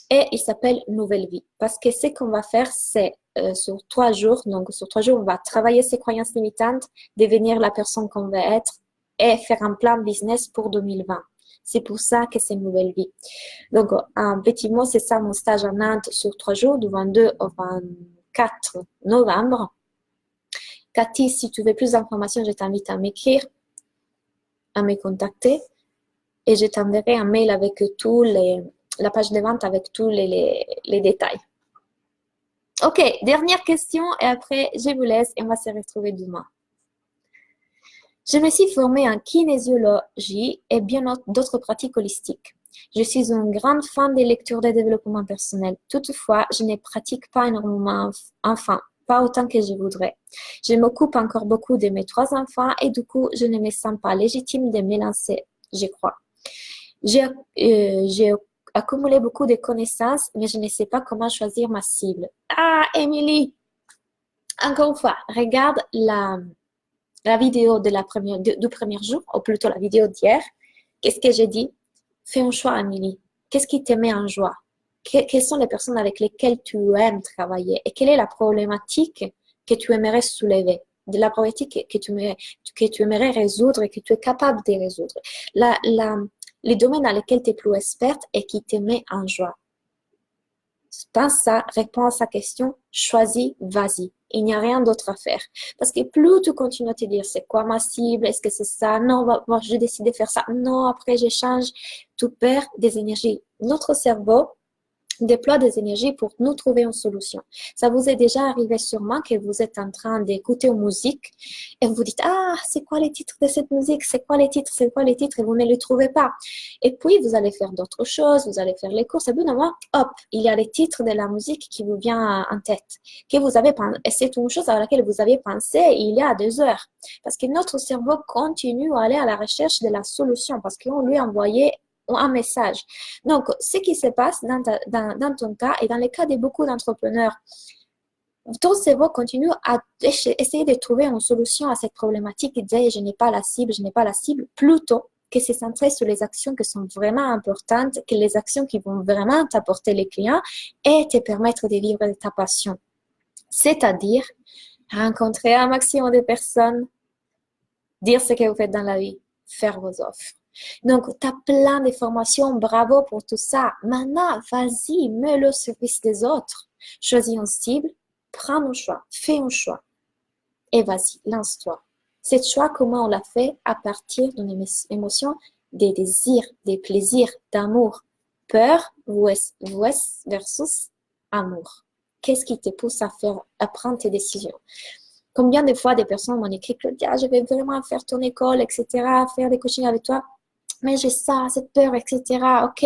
et il s'appelle Nouvelle Vie. Parce que ce qu'on va faire, c'est sur 3 jours, donc sur 3 jours, on va travailler ses croyances limitantes, devenir la personne qu'on veut être et faire un plan business pour 2020. C'est pour ça que c'est Nouvelle Vie. Donc, en petit mot, c'est ça mon stage à Nantes sur 3 jours, du 22 au 24 novembre. Cathy, si tu veux plus d'informations, je t'invite à m'écrire, à me contacter. Et je t'enverrai un mail avec la page de vente avec tous les détails. Ok, dernière question et après je vous laisse et on va se retrouver demain. Je me suis formée en kinésiologie et bien d'autres pratiques holistiques. Je suis une grande fan des lectures de développement personnel. Toutefois, je ne pratique pas énormément, enfin, pas autant que je voudrais. Je m'occupe encore beaucoup de mes 3 enfants et du coup, je ne me sens pas légitime de me lancer, je crois. J'ai accumulé beaucoup de connaissances, mais je ne sais pas comment choisir ma cible. Ah, Émilie! Encore une fois, regarde la vidéo du premier jour, ou plutôt la vidéo d'hier. Qu'est-ce que j'ai dit? Fais un choix, Émilie. Qu'est-ce qui te met en joie? Quelles sont les personnes avec lesquelles tu aimes travailler? Et quelle est la problématique que tu aimerais soulever? De la problématique que tu aimerais résoudre et que tu es capable de résoudre. Les domaines dans lesquels tu es plus experte et qui te met en joie. Pense ça, réponds à sa question, choisis, vas-y. Il n'y a rien d'autre à faire. Parce que plus tu continues à te dire, c'est quoi ma cible? Est-ce que c'est ça? Non, moi, j'ai décidé de faire ça. Non, après, j'échange. Tu perds des énergies. Notre cerveau déploie des énergies pour nous trouver une solution. Ça vous est déjà arrivé sûrement que vous êtes en train d'écouter une musique et vous dites, ah, c'est quoi les titres de cette musique? C'est quoi les titres? C'est quoi les titres? Et vous ne les trouvez pas. Et puis, vous allez faire d'autres choses, vous allez faire les courses. Et bout d'un moment, hop, il y a les titres de la musique qui vous vient en tête. Que vous avez pensé, et c'est une chose à laquelle vous aviez pensé il y a 2 heures. Parce que notre cerveau continue à aller à la recherche de la solution parce qu'on lui a envoyé un message. Donc, ce qui se passe dans ton cas et dans les cas de beaucoup d'entrepreneurs, ton cerveau continue à essayer de trouver une solution à cette problématique et dire je n'ai pas la cible, plutôt que se centrer sur les actions qui sont vraiment importantes, que les actions qui vont vraiment t'apporter les clients et te permettre de vivre de ta passion. C'est-à-dire rencontrer un maximum de personnes, dire ce que vous faites dans la vie, faire vos offres. Donc, tu as plein de formations, bravo pour tout ça. Maintenant, vas-y, mets-le au service des autres. Choisis une cible, prends un choix, fais un choix. Et vas-y, lance-toi. Cette choix, comment on l'a fait? À partir d'une émotion, des désirs, des plaisirs, d'amour. Peur versus amour. Qu'est-ce qui te pousse à prendre tes décisions? Combien de fois des personnes m'ont écrit, Claudia, je vais vraiment faire ton école, etc., faire des coachings avec toi, mais j'ai ça, cette peur, etc. Ok,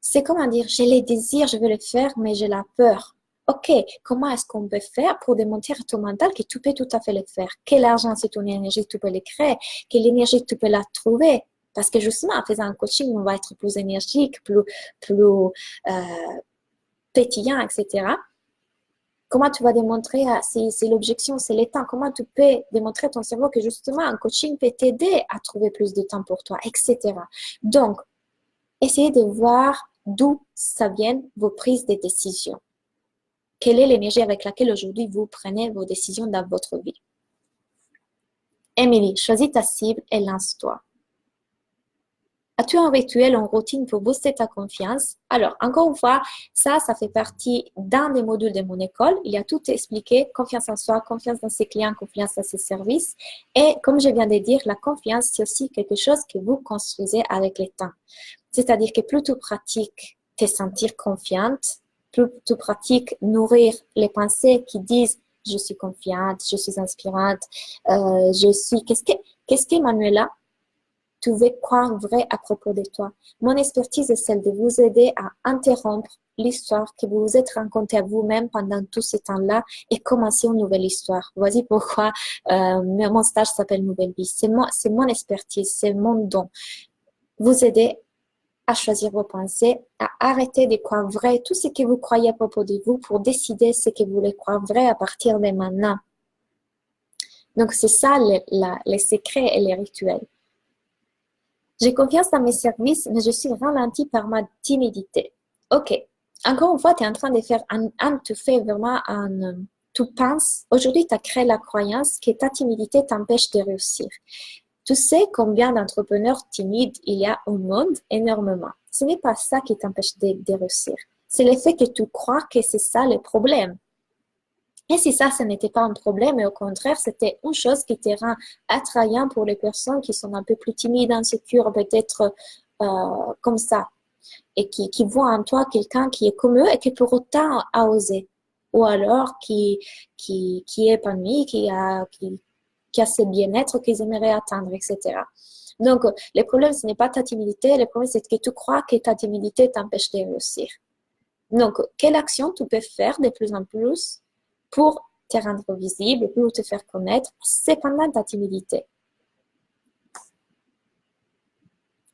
c'est comment dire, j'ai les désirs, je veux le faire, mais j'ai la peur. Ok, comment est-ce qu'on peut faire pour démontrer à ton mental que tu peux tout à fait le faire? Quel argent, c'est ton énergie, tu peux le créer? Quelle énergie, tu peux la trouver? Parce que justement, en faisant un coaching, on va être plus énergique, plus pétillant, etc. Comment tu vas démontrer, c'est l'objection, c'est le temps. Comment tu peux démontrer à ton cerveau que justement un coaching peut t'aider à trouver plus de temps pour toi, etc. Donc, essayez de voir d'où ça vient vos prises de décision. Quelle est l'énergie avec laquelle aujourd'hui vous prenez vos décisions dans votre vie? Émilie, choisis ta cible et lance-toi. As-tu un rituel, une routine pour booster ta confiance? Alors, encore une fois, ça fait partie d'un des modules de mon école. Il y a tout expliqué, confiance en soi, confiance dans ses clients, confiance dans ses services. Et comme je viens de dire, la confiance, c'est aussi quelque chose que vous construisez avec le temps. C'est-à-dire que plus tu pratiques te sentir confiante, plus tu pratiques nourrir les pensées qui disent je suis confiante, je suis inspirante, je suis... Qu'est-ce que Manuela, tu veux croire vrai à propos de toi? Mon expertise est celle de vous aider à interrompre l'histoire que vous vous êtes racontée à vous-même pendant tout ce temps-là et commencer une nouvelle histoire. Voici pourquoi mon stage s'appelle Nouvelle Vie. C'est mon expertise, c'est mon don. Vous aider à choisir vos pensées, à arrêter de croire vrai tout ce que vous croyez à propos de vous pour décider ce que vous voulez croire vrai à partir de maintenant. Donc, c'est ça les secrets et les rituels. J'ai confiance dans mes services, mais je suis ralentie par ma timidité. Ok. Encore une fois, tu es en train de faire tu fais vraiment tu penses, aujourd'hui, tu as créé la croyance que ta timidité t'empêche de réussir. Tu sais combien d'entrepreneurs timides il y a au monde? Énormément. Ce n'est pas ça qui t'empêche de réussir. C'est le fait que tu crois que c'est ça le problème. Et si ça, ce n'était pas un problème, mais au contraire, c'était une chose qui te rend attrayant pour les personnes qui sont un peu plus timides, insécures, peut-être comme ça, et qui voient en toi quelqu'un qui est comme eux et qui pour autant a osé, ou alors qui est épanoui, qui a ce bien-être qu'ils aimeraient atteindre, etc. Donc, le problème, ce n'est pas ta timidité, le problème, c'est que tu crois que ta timidité t'empêche de réussir. Donc, quelle action tu peux faire de plus en plus pour te rendre visible, pour te faire connaître, cependant ta timidité?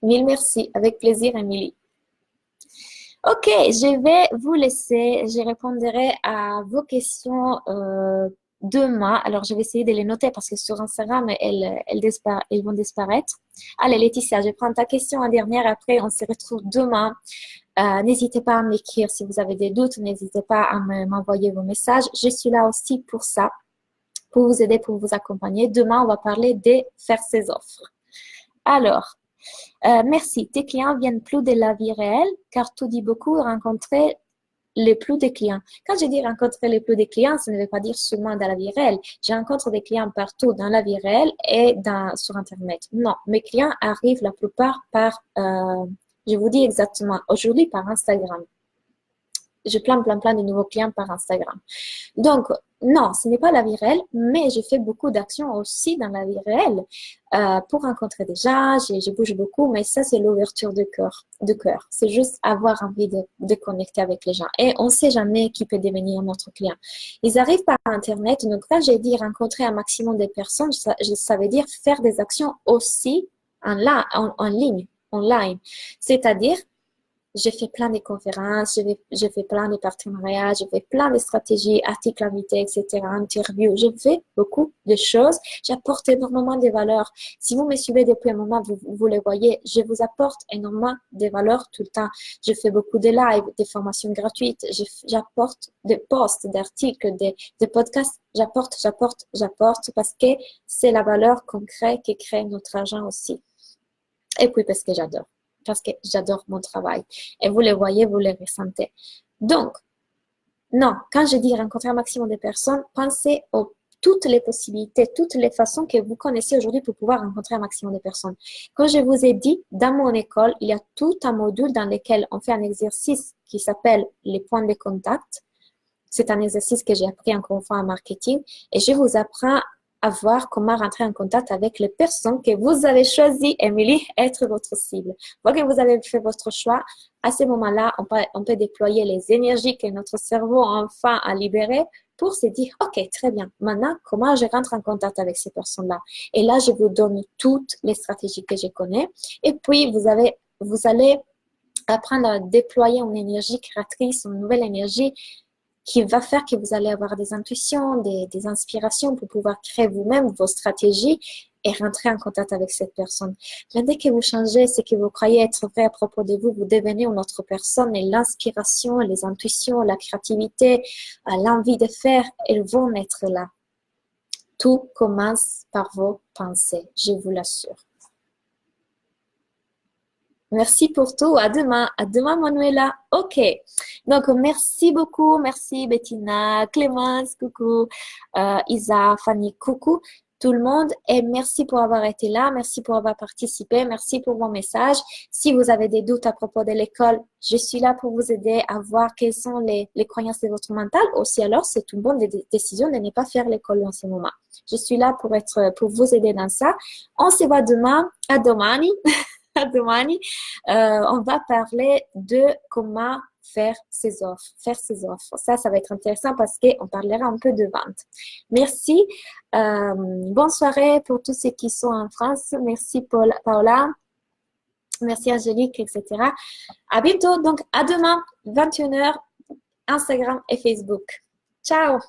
Mille merci, avec plaisir, Émilie. Ok, je vais vous laisser. Je répondrai à vos questions demain. Alors, je vais essayer de les noter parce que sur Instagram, elles vont disparaître. Allez, Laetitia, je prends ta question en dernière. Après, on se retrouve demain. N'hésitez pas à m'écrire si vous avez des doutes. N'hésitez pas à m'envoyer vos messages. Je suis là aussi pour ça, pour vous aider, pour vous accompagner. Demain, on va parler de faire ses offres. Alors, merci. Tes clients viennent plus de la vie réelle car tu dis beaucoup rencontrer les plus de clients. Quand je dis rencontrer les plus de clients, ça ne veut pas dire seulement dans la vie réelle. Je rencontre des clients partout dans la vie réelle et sur Internet. Non, mes clients arrivent la plupart par, je vous dis exactement, aujourd'hui par Instagram. Je plein de nouveaux clients par Instagram. Donc, non, ce n'est pas la vie réelle, mais je fais beaucoup d'actions aussi dans la vie réelle pour rencontrer des gens. Je bouge beaucoup, mais ça, c'est l'ouverture de cœur. C'est juste avoir envie de connecter avec les gens. Et on ne sait jamais qui peut devenir notre client. Ils arrivent par Internet. Donc, quand j'ai dit rencontrer un maximum de personnes, ça veut dire faire des actions aussi en ligne, online. C'est-à-dire, je fais plein de conférences, je fais plein de partenariats, je fais plein de stratégies, articles invités, etc., interviews. Je fais beaucoup de choses. J'apporte énormément de valeurs. Si vous me suivez depuis un moment, vous le voyez, je vous apporte énormément de valeurs tout le temps. Je fais beaucoup de lives, des formations gratuites. J'apporte des posts, d'articles, des podcasts. J'apporte parce que c'est la valeur qu'on crée qui crée notre argent aussi. Et puis parce que j'adore. Parce que j'adore mon travail. Et vous le voyez, vous le ressentez. Donc, non, quand je dis rencontrer un maximum de personnes, pensez à toutes les possibilités, toutes les façons que vous connaissez aujourd'hui pour pouvoir rencontrer un maximum de personnes. Comme je vous ai dit, dans mon école, il y a tout un module dans lequel on fait un exercice qui s'appelle les points de contact. C'est un exercice que j'ai appris encore une fois en marketing et je vous apprends à voir comment rentrer en contact avec les personnes que vous avez choisi, Émilie, être votre cible. Une fois que vous avez fait votre choix, à ce moment-là, on peut déployer les énergies que notre cerveau enfin a libérées pour se dire, OK, très bien, maintenant, comment je rentre en contact avec ces personnes-là? Et là, je vous donne toutes les stratégies que je connais. Et puis, vous allez apprendre à déployer une énergie créatrice, une nouvelle énergie qui va faire que vous allez avoir des intuitions, des inspirations pour pouvoir créer vous-même vos stratégies et rentrer en contact avec cette personne. Mais dès que vous changez ce que vous croyez être vrai à propos de vous, vous devenez une autre personne et l'inspiration, les intuitions, la créativité, l'envie de faire, elles vont être là. Tout commence par vos pensées, je vous l'assure. Merci pour tout. À demain. À demain, Manuela. OK. Donc, merci beaucoup. Merci, Bettina, Clémence, coucou, Isa, Fanny, coucou, tout le monde. Et merci pour avoir été là. Merci pour avoir participé. Merci pour vos messages. Si vous avez des doutes à propos de l'école, je suis là pour vous aider à voir quelles sont les croyances de votre mental. Aussi, alors, c'est une bonne décision de ne pas faire l'école en ce moment. Je suis là pour vous aider dans ça. On se voit demain. À domani. À domani. On va parler de comment faire ses offres. Faire ses offres. Ça va être intéressant parce qu'on parlera un peu de vente. Merci. Bonne soirée pour tous ceux qui sont en France. Merci Paola. Merci Angélique, etc. À bientôt. Donc, à demain, 21h, Instagram et Facebook. Ciao!